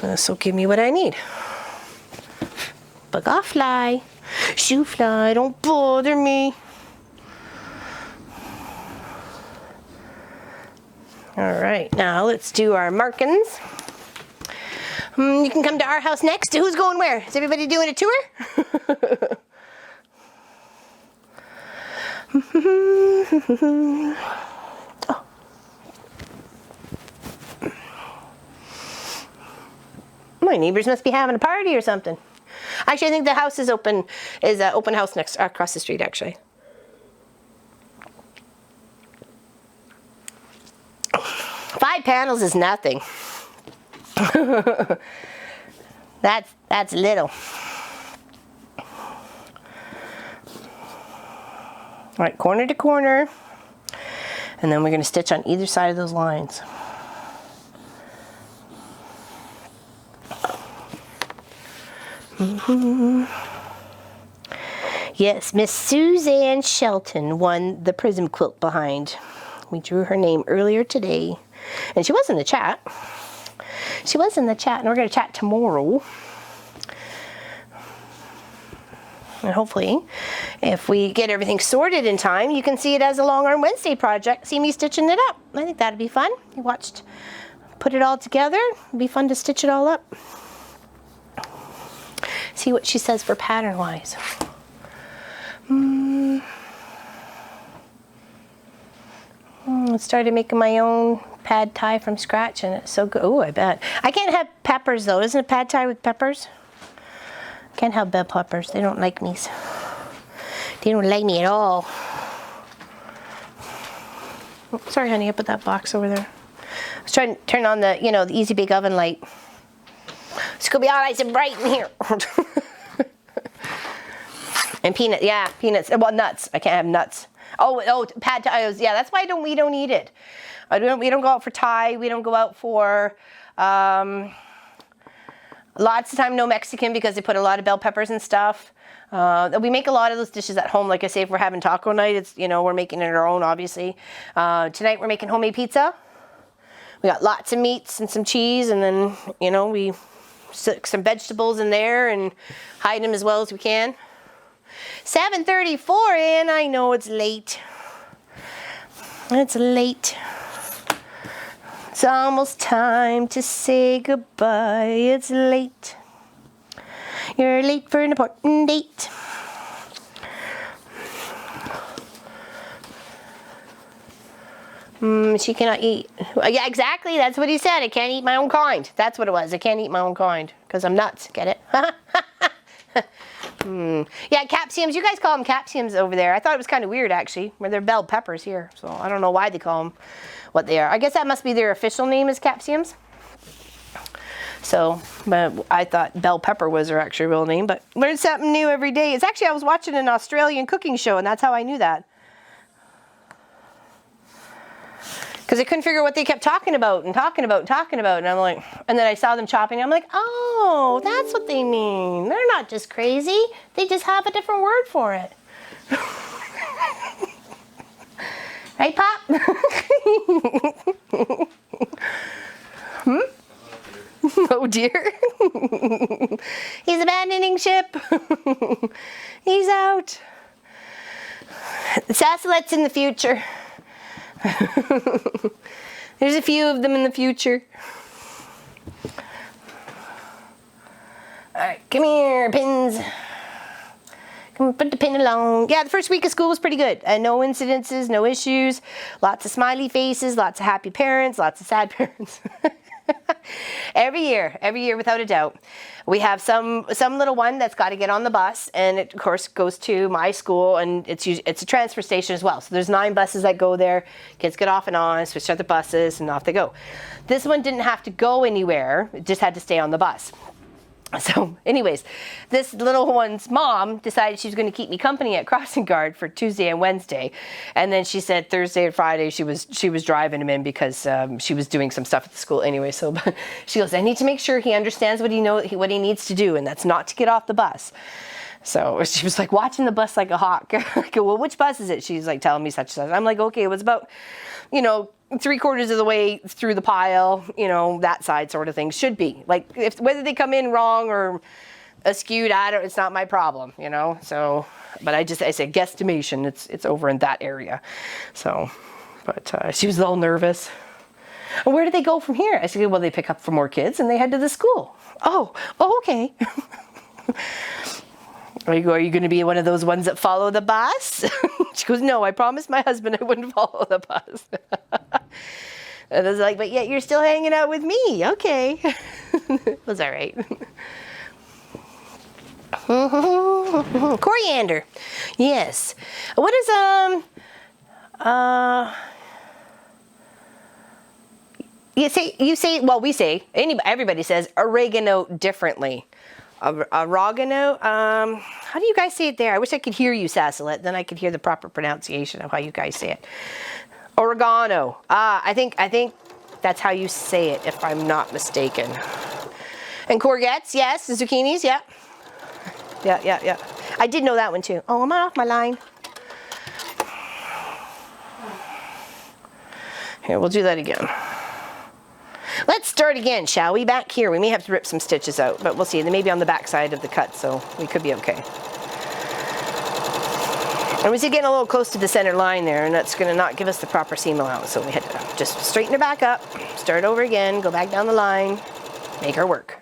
This will give me what I need. Bug off fly. Shoe fly, don't bother me. All right, now let's do our markings. You can come to our house next. Who's going where? Is everybody doing a tour? Oh. My neighbors must be having a party or something. Actually, I think the house is open. Is an open house next across the street. Actually. 5 panels is nothing. That's little. All right, corner to corner. And then we're going to stitch on either side of those lines. Yes, Miss Suzanne Shelton won the Prism quilt behind. We drew her name earlier today. And she was in the chat. She was in the chat, and we're going to chat tomorrow. And hopefully, if we get everything sorted in time, you can see it as a Long Arm Wednesday project. See me stitching it up. I think that'd be fun. You watched, put it all together. It'd be fun to stitch it all up. See what she says for pattern-wise. I started making my own pad thai from scratch, and it's so good. Oh, I bet. I can't have peppers, though. Isn't it pad thai with peppers? Can't have bell peppers. They don't like me. They don't like me at all. Oh, sorry, honey. I put that box over there. I was trying to turn on the, you know, the Easy Bake Oven light. It's going to be all nice and bright in here. And peanut, yeah, peanuts. Well, nuts. I can't have nuts. Oh, pad thai. Yeah, that's why we don't eat it. We don't go out for Thai. We don't go out for lots of time no Mexican because they put a lot of bell peppers and stuff. We make a lot of those dishes at home. Like I say, if we're having taco night, it's, you know, we're making it our own, obviously. Tonight we're making homemade pizza. We got lots of meats and some cheese, and then, you know, we stick some vegetables in there and hide them as well as we can. 7:34, and I know it's late. It's late. It's almost time to say goodbye. It's late. You're late for an important date. She cannot eat. Yeah, exactly. That's what he said. I can't eat my own kind. That's what it was. I can't eat my own kind because I'm nuts. Get it? Yeah, capsiums. You guys call them capsiums over there. I thought it was kind of weird, actually, where they're bell peppers here. So I don't know why they call them what they are. I guess that must be their official name is capsiums. So, but I thought bell pepper was their actual real name. But learn something new every day. It's actually, I was watching an Australian cooking show, and that's how I knew that. Because I couldn't figure out what they kept talking about. And I'm like, and then I saw them chopping. I'm like, oh, that's what they mean. They're not just crazy. They just have a different word for it. Right, Pop? Oh, dear. He's abandoning ship. He's out. Sassalet's in the future. There's a few of them in the future. All right, come here, pins. Come put the pin along. Yeah, the first week of school was pretty good. No incidences, no issues. Lots of smiley faces, lots of happy parents, lots of sad parents. Every year without a doubt. We have some little one that's got to get on the bus, and it of course goes to my school, and it's a transfer station as well. So there's 9 buses that go there. Kids get off and on, switch to other buses, and off they go. This one didn't have to go anywhere. It just had to stay on the bus. So anyways, this little one's mom decided she was going to keep me company at crossing guard for Tuesday and Wednesday. And then she said Thursday and Friday she was driving him in because she was doing some stuff at the school anyway. So she goes, I need to make sure he understands what he needs to do, and that's not to get off the bus. So she was like watching the bus like a hawk. I go, well, which bus is it? She's like telling me such and such. I'm like, okay, it was about, 3/4 of the way through the pile, that side sort of thing should be. Like, whether they come in wrong or askewed, it's not my problem, So, but I said guesstimation. It's over in that area. So, but she was a little nervous. And where do they go from here? I said, well, they pick up for more kids and they head to the school. Oh, okay. Are you going to be one of those ones that follow the bus? She goes, no, I promised my husband I wouldn't follow the bus. And I was like, but yet you're still hanging out with me. Okay. It was all right. Coriander. Yes. What is, everybody says oregano differently. Oregano, how do you guys say it there? I wish I could hear you, Sassalet. Then I could hear the proper pronunciation of how you guys say it. Oregano. I think that's how you say it, if I'm not mistaken. And courgettes, yes. Zucchinis, yeah. Yeah. I did know that one too. Oh, am I off my line? Here, we'll do that again. Let's start again, shall we? Back here, we may have to rip some stitches out, but we'll see. They may be on the back side of the cut, so we could be okay. And we're getting a little close to the center line there, and that's going to not give us the proper seam allowance. So we had to just straighten her back up, start over again, go back down the line, make her work.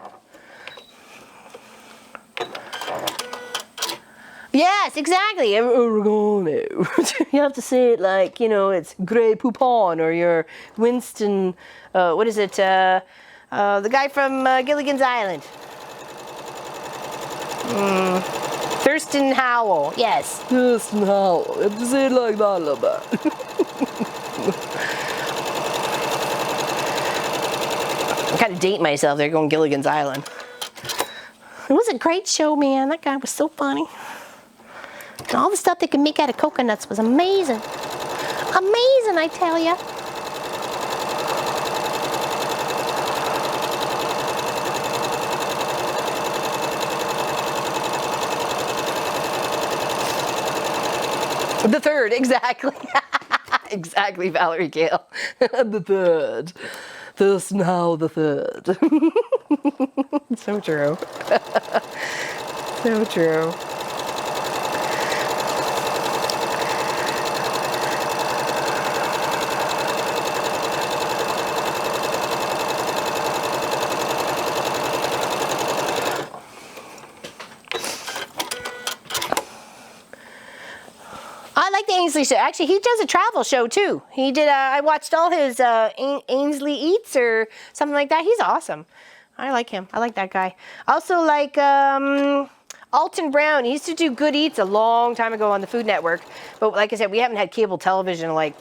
Yes, exactly. Oregano. You have to say it like, you know, it's Grey Poupon or your Winston, what is it? The guy from Gilligan's Island. Thurston Howell. Yes. Thurston Howell. You have to say it like that a little bit. I kind of date myself there going Gilligan's Island. It was a great show, man. That guy was so funny. And all the stuff they could make out of coconuts was amazing. Amazing, I tell ya. The third, exactly. Exactly, Valerie Gale. The third. This now the third. So true. So true. Ainsley show. Actually, he does a travel show too. He did. I watched all his Ainsley Eats or something like that. He's awesome. I like him. I like that guy. Also like Alton Brown. He used to do Good Eats a long time ago on the Food Network. But like I said, we haven't had cable television in like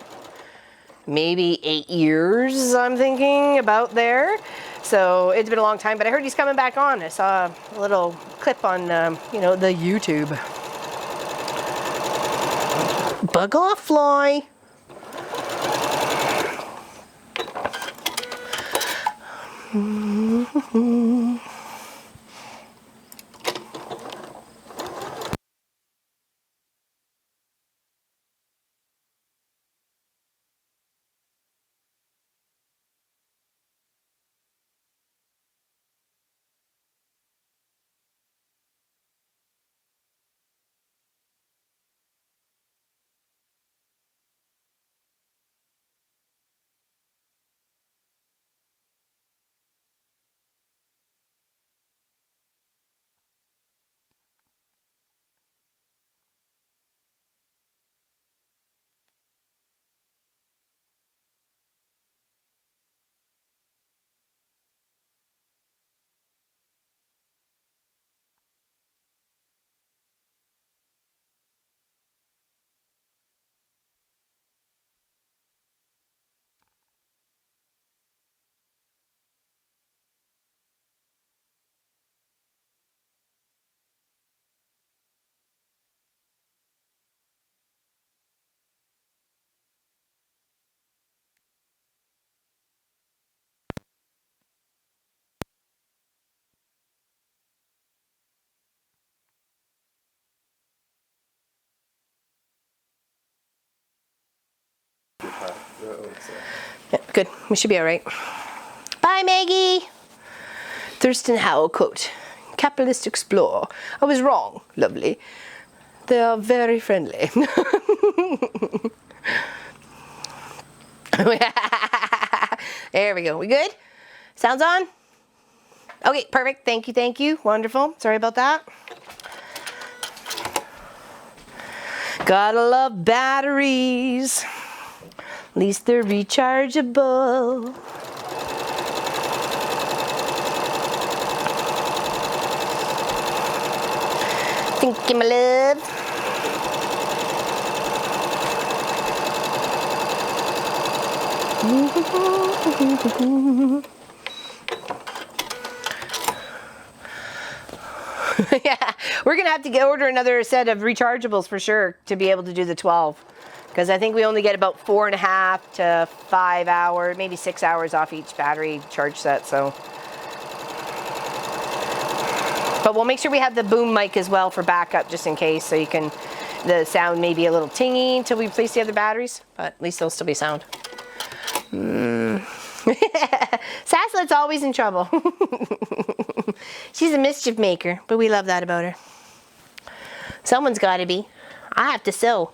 maybe 8 years. I'm thinking about there. So it's been a long time. But I heard he's coming back on. I saw a little clip on you know, the YouTube. Bug off, fly. Yeah, good. We should be all right. Bye, Maggie. Thurston Howell quote. Capitalist explorer. I was wrong, lovely. They are very friendly. There we go. We good? Sounds on? Okay, perfect. Thank you, thank you. Wonderful. Sorry about that. Gotta love batteries. At least they're rechargeable. Thank you, my love. Yeah, we're gonna to have to order another set of rechargeables for sure to be able to do the 12. Because I think we only get about 4.5 to 5 hours, maybe 6 hours off each battery charge set. So, but we'll make sure we have the boom mic as well for backup, just in case, so you can. The sound may be a little tingy until we replace the other batteries, but at least there'll still be sound. Saslet's always in trouble. She's a mischief maker, but we love that about her. Someone's got to be. I have to sew.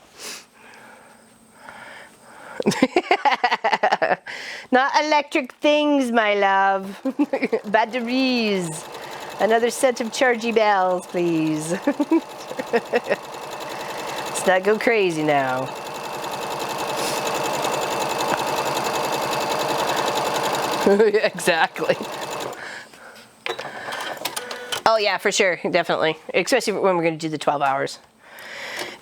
Not electric things, my love. Batteries. Another set of chargy bells, please. Let's not go crazy now. Exactly. Oh yeah, for sure, definitely. Especially when we're going to do the 12 hours.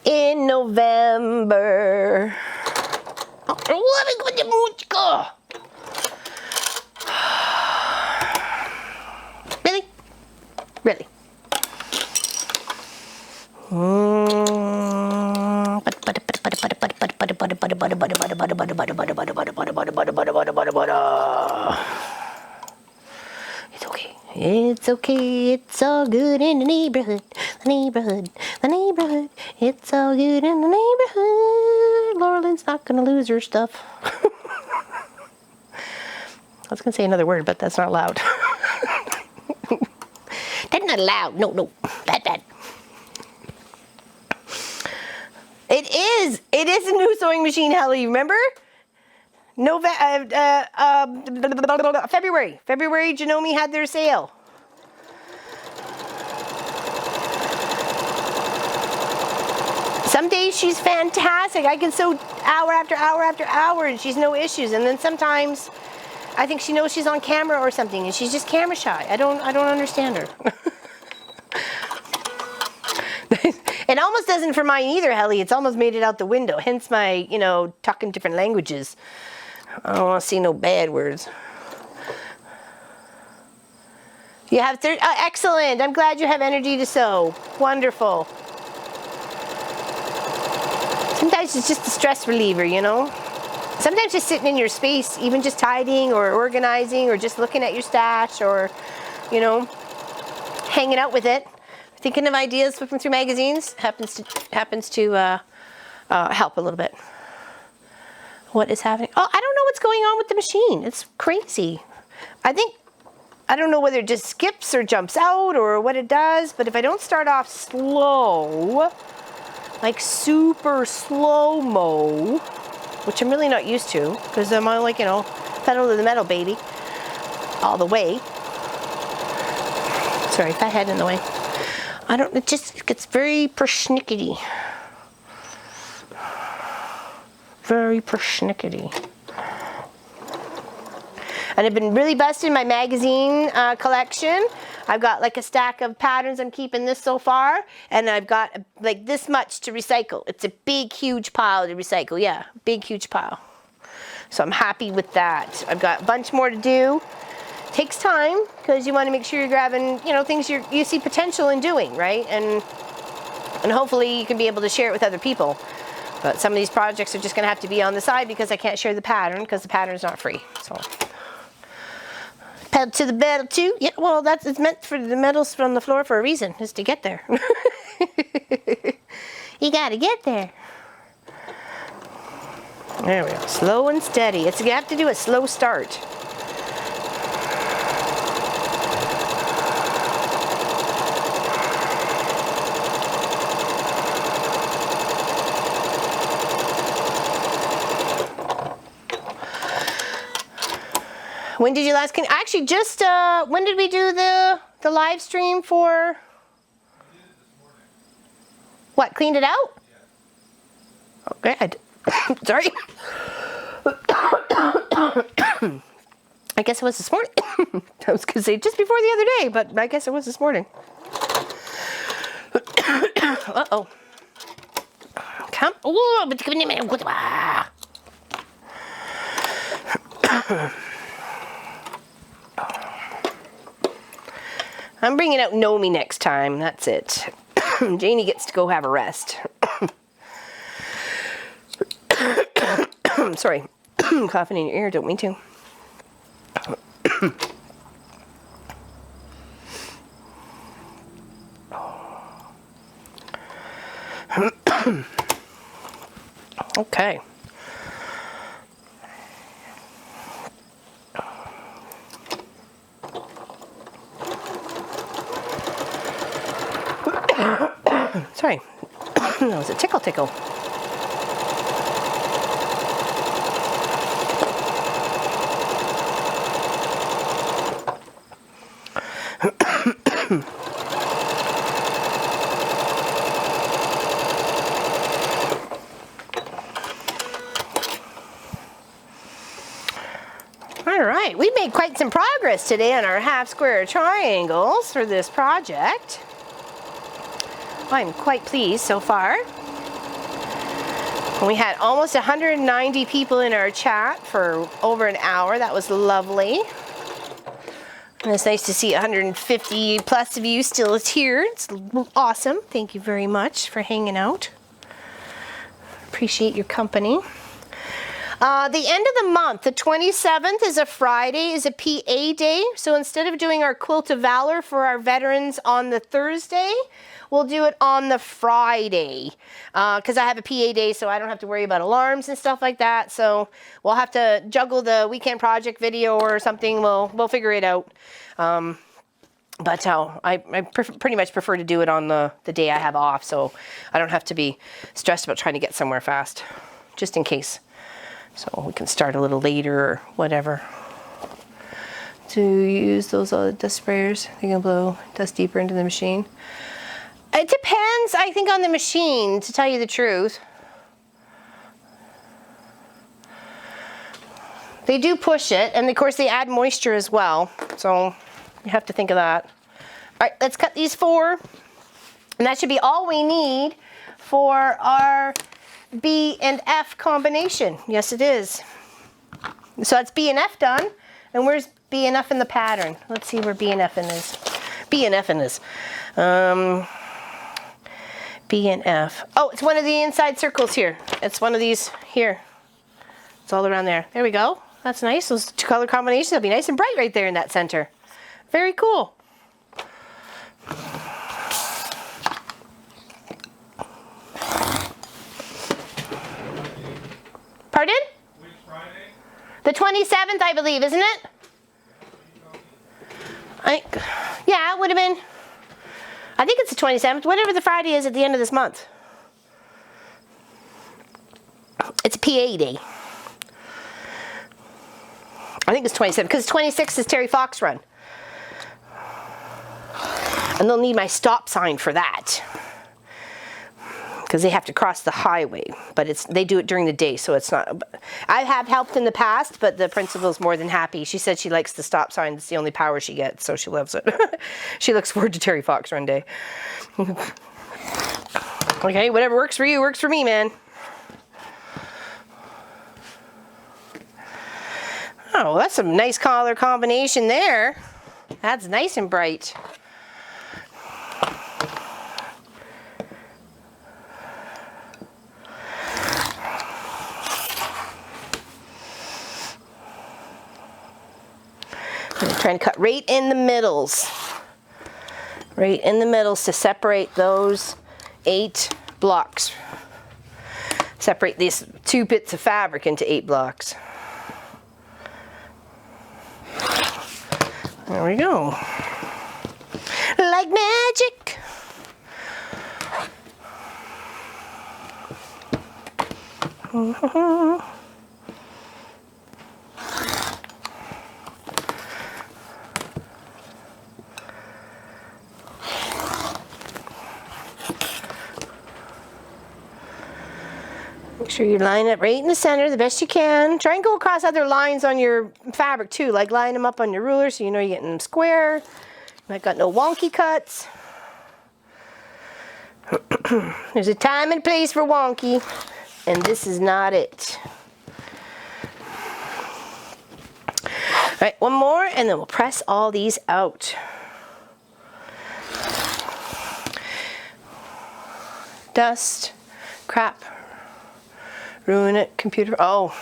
In November. Really? Really? It's okay. It's okay. It's all good in the neighborhood. The neighborhood. The neighborhood. It's all good in the neighborhood. Laura Lynn's not going to lose her stuff. I was going to say another word, but that's not allowed. That's not allowed. No, no. Bad. It is. It is a new sewing machine, Helly. Remember? February. Janome had their sale. Some days she's fantastic. I can sew hour after hour after hour and she's no issues. And then sometimes I think she knows she's on camera or something and she's just camera shy. I don't understand her. It almost doesn't for mine either, Helly. It's almost made it out the window. Hence my, talking different languages. I don't want to see no bad words. You have excellent. I'm glad you have energy to sew. Wonderful. Sometimes it's just a stress reliever, Sometimes just sitting in your space, even just tidying or organizing or just looking at your stash or, hanging out with it. Thinking of ideas, flipping through magazines happens to help a little bit. What is happening? Oh, I don't know what's going on with the machine. It's crazy. I don't know whether it just skips or jumps out or what it does, but if I don't start off slow, like super slow-mo, which I'm really not used to, because I'm on pedal to the metal, baby, all the way. Sorry, fat head in the way. It just gets very persnickety. Very persnickety. And I've been really busting my magazine collection. I've got like a stack of patterns. I'm keeping this so far. And I've got like this much to recycle. It's a big, huge pile to recycle. Yeah, big, huge pile. So I'm happy with that. I've got a bunch more to do. Takes time because you want to make sure you're grabbing, things you see potential in doing, right? And hopefully you can be able to share it with other people. But some of these projects are just going to have to be on the side because I can't share the pattern because the pattern's not free. So pedal to the metal too. Yeah, well, it's meant for the metals from the floor for a reason, is to get there. You got to get there. There we go. Slow and steady. You have to do a slow start. When did you last actually just when did we do the live stream for? What, cleaned it out? Yeah. Okay, sorry. I guess it was this morning. I was gonna say just before the other day, but I guess it was this morning. Uh-oh. Come. Oh, but give me a minute. I'm bringing out Nomi next time. That's it. Janie gets to go have a rest. Sorry, coughing in your ear, don't mean to. Okay. Sorry, that was a tickle. All right, we made quite some progress today on our half square triangles for this project. I'm quite pleased so far. We had almost 190 people in our chat for over an hour. That was lovely. And it's nice to see 150 plus of you still here. It's awesome. Thank you very much for hanging out. Appreciate your company. The end of the month, the 27th is a Friday, is a PA day. So instead of doing our Quilt of Valor for our veterans on the Thursday, we'll do it on the Friday. Because I have a PA day, so I don't have to worry about alarms and stuff like that. So we'll have to juggle the weekend project video or something. We'll figure it out. But I pretty much prefer to do it on the day I have off, so I don't have to be stressed about trying to get somewhere fast, just in case. So we can start a little later or whatever. To use those dust sprayers, they can blow dust deeper into the machine. It depends, I think, on the machine, to tell you the truth. They do push it, and of course they add moisture as well, so you have to think of that. All right, let's cut these 4, and that should be all we need for our B and F combination. Yes, it is. So that's B and F done, and where's B and F in the pattern? Let's see where B and F in is. B and F in is. B and F. Oh, it's one of the inside circles here. It's one of these here. It's all around there. There we go. That's nice. Those 2 color combinations will be nice and bright right there in that center. Very cool. Pardon? Which Friday? The 27th, I believe, isn't it? Yeah, it would have been. I think it's the 27th, whatever the Friday is at the end of this month. It's a PA day. I think it's 27th, because 26th is Terry Fox run. And they'll need my stop sign for that, because they have to cross the highway, but they do it during the day, so it's not. I have helped in the past, but the principal's more than happy. She said she likes the stop sign. It's the only power she gets, so she loves it. She looks forward to Terry Fox run day. Okay, whatever works for you works for me, man. Oh, that's some nice color combination there. That's nice and bright. I'm trying to cut right in the middles. Right in the middles to separate those 8 blocks. Separate these 2 bits of fabric into 8 blocks. There we go. Like magic. Make sure you line up right in the center the best you can. Try and go across other lines on your fabric too, like line them up on your ruler so you know you're getting them square. I got no wonky cuts. There's a time and place for wonky, and this is not it. All right, one more, and then we'll press all these out. dust, crap. Ruin it, computer. Oh,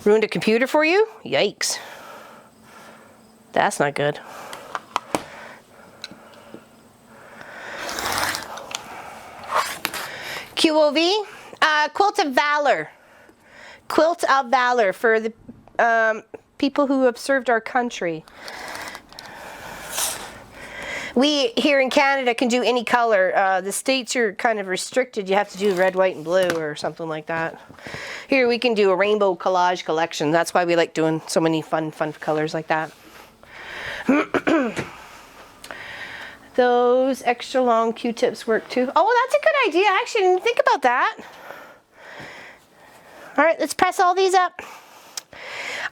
ruined a computer for you? Yikes. That's not good. QOV, Quilt of Valor. Quilt of Valor for the people who have served our country. We here in Canada can do any color. The States are kind of restricted. You have to do red, white, and blue or something like that. Here we can do a rainbow collage collection. That's why we like doing so many fun colors like that. Those extra long Q-tips work too. Oh, that's a good idea. I actually didn't think about that. All right, let's press all these up.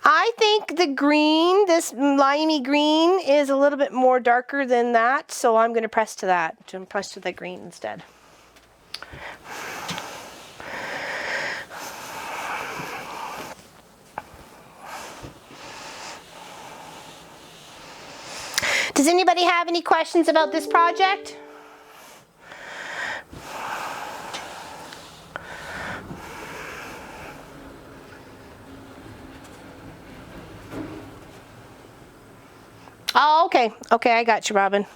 I think the green, this limey green, is a little bit more darker than that, so I'm going to press to that. I'm press to the green instead. Does anybody have any questions about this project? Oh, okay. Okay, I got you, Robin.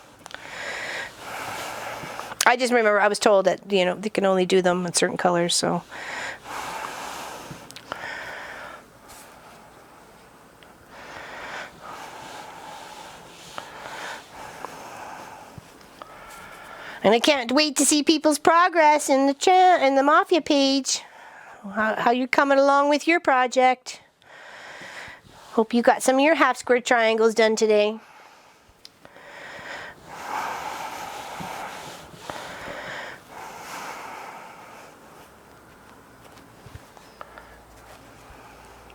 I just remember I was told that, you know, they can only do them in certain colors, so. And I can't wait to see people's progress in the Mafia page. How you're coming along with your project. Hope you got some of your half square triangles done today.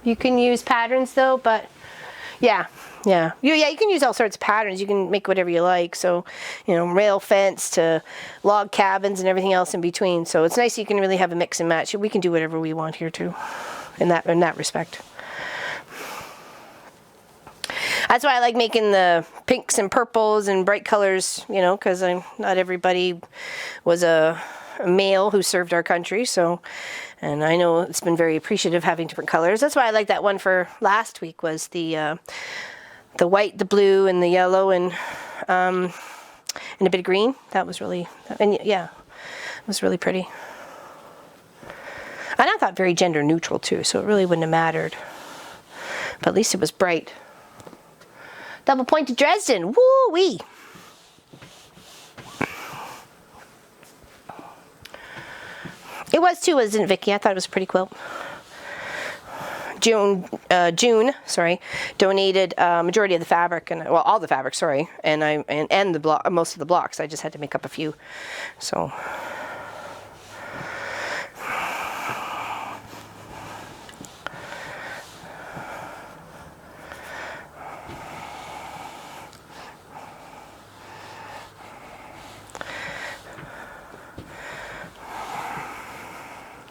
You can use patterns though, but yeah, you can use all sorts of patterns. You can make whatever you like. So, you know, rail fence to log cabins and everything else in between. So it's nice you can really have a mix and match. We can do whatever we want here too, in that respect. That's why I like making the pinks and purples and bright colors, you know, because not everybody was a male who served our country. So, and I know it's been very appreciative having different colors. That's why I like that one for last week was the white, the blue, and the yellow, and a bit of green. That was really, and yeah, it was really pretty. And I thought very gender neutral too, so it really wouldn't have mattered. But at least it was bright. Double pointed Dresden, woo-wee. It was too, wasn't it, Vicki? I thought it was a pretty quilt. June, donated majority of the fabric, and well, all the fabric, sorry, and the block, most of the blocks. I just had to make up a few, so.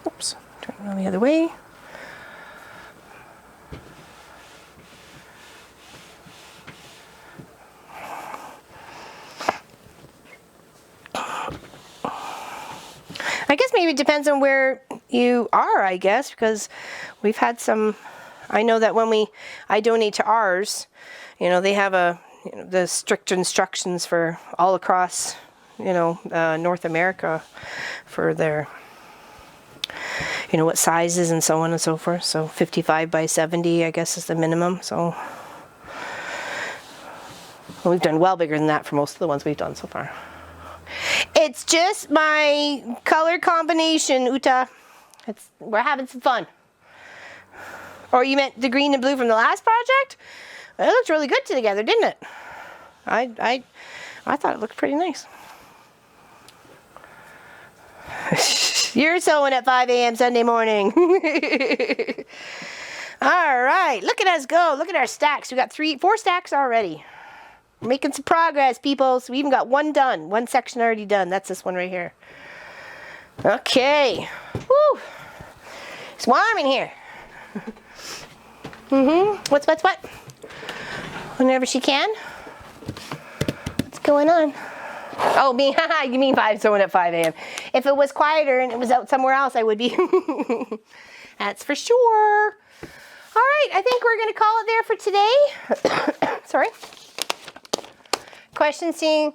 Oops, turn around the other way. I guess maybe it depends on where you are, I guess, because we've had some, I know that when I donate to ours, you know, they have the strict instructions for all across, you know, North America for their, you know, what sizes and so on and so forth. So 55 by 70, I guess, is the minimum. So well, we've done well bigger than that for most of the ones we've done so far. It's just my color combination, Uta. We're having some fun. Or you meant the green and blue from the last project? Well, it looked really good together, didn't it? I thought it looked pretty nice. You're sewing at 5 a.m. Sunday morning. All right, look at us go. Look at our stacks. We got 4 stacks already. We're making some progress, people. So we even got one done. One section already done. That's this one right here. Okay. Woo. It's warm in here. What? Whenever she can. What's going on? Oh, me, haha, you mean someone at 5 a.m. If it was quieter and it was out somewhere else, I would be. That's for sure. All right, I think we're going to call it there for today. Sorry. Question seeing,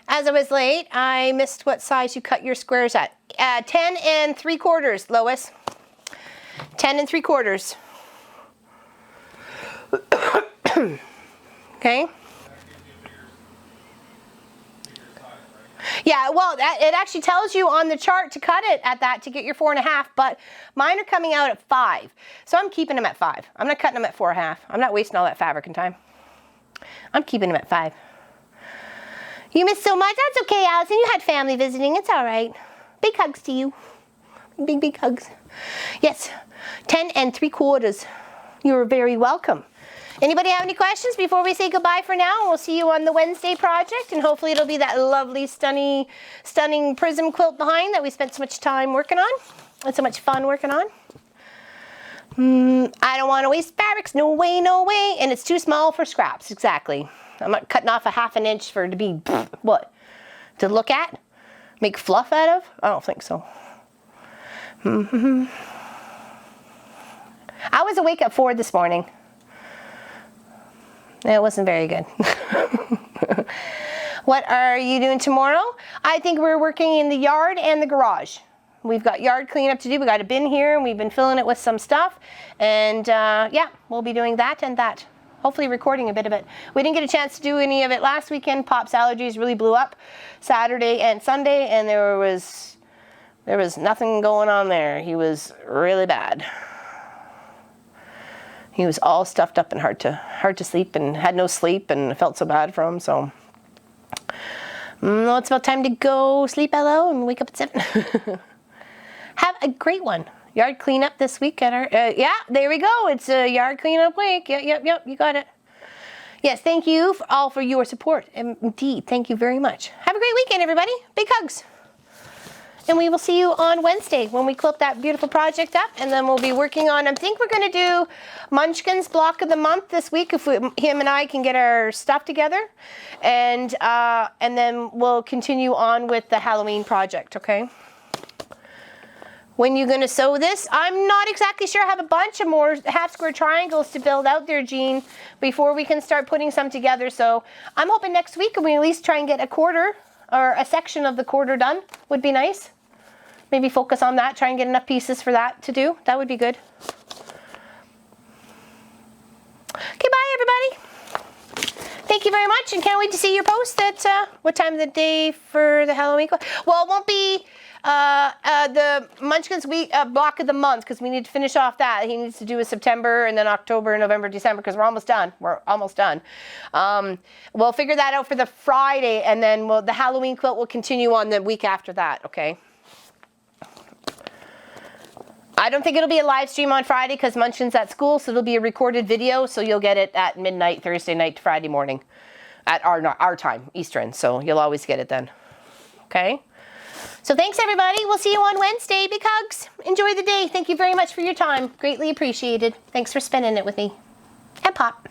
as I was late, I missed what size you cut your squares at. 10 3/4, Lois. 10 3/4. Okay. Yeah, well, it actually tells you on the chart to cut it at that to get your 4.5, but mine are coming out at 5. So I'm keeping them at 5. I'm not cutting them at 4.5. I'm not wasting all that fabric and time. I'm keeping them at 5. You missed so much. That's okay, Allison. You had family visiting. It's all right. Big hugs to you. Big, big hugs. Yes, 10 3/4. You're very welcome. Anybody have any questions before we say goodbye for now? We'll see you on the Wednesday project, and hopefully it'll be that lovely, stunning prism quilt behind that we spent so much time working on and so much fun working on. I don't want to waste fabrics. No way, no way. And it's too small for scraps. Exactly. I'm not cutting off a 1/2 inch for it to be, what? To look at? Make fluff out of? I don't think so. I was awake at 4 this morning. It wasn't very good. What are you doing tomorrow? I think we're working in the yard and the garage. We've got yard cleanup to do. We got a bin here and we've been filling it with some stuff. And yeah, we'll be doing that and that. Hopefully recording a bit of it. We didn't get a chance to do any of it last weekend. Pop's allergies really blew up Saturday and Sunday, and there was nothing going on there. He was really bad. He was all stuffed up and hard to sleep and had no sleep, and I felt so bad for him. So it's about time to go sleep hello and wake up at 7. Have a great one. Yard cleanup this week at our, yeah, there we go. It's a yard cleanup week. Yep, you got it. Yes, thank you all for your support. Indeed, thank you very much. Have a great weekend, everybody. Big hugs. And we will see you on Wednesday when we clip that beautiful project up, and then we'll be working on, I think we're going to do Munchkin's block of the month this week if him and I can get our stuff together, and then we'll continue on with the Halloween project, okay? When you're going to sew this, I'm not exactly sure. I have a bunch of more half square triangles to build out there, Jean, before we can start putting some together. So I'm hoping next week we at least try and get a quarter or a section of the quarter done. Would be nice. Maybe focus on that, try and get enough pieces for that to do. That would be good. Okay, bye everybody. Thank you very much, and can't wait to see your post at what time of the day for the Halloween. Well, it won't be the Munchkins week block of the month, because we need to finish off that. He needs to do a September and then October, November, December, because we're almost done. We'll figure that out for the Friday, and then the Halloween quilt will continue on the week after that, okay? I don't think it'll be a live stream on Friday because Munchkin's at school, so it'll be a recorded video, so you'll get it at midnight, Thursday night to Friday morning at our time, Eastern, so you'll always get it then, okay? So thanks, everybody. We'll see you on Wednesday. Big hugs. Enjoy the day. Thank you very much for your time. Greatly appreciated. Thanks for spending it with me. And Pop.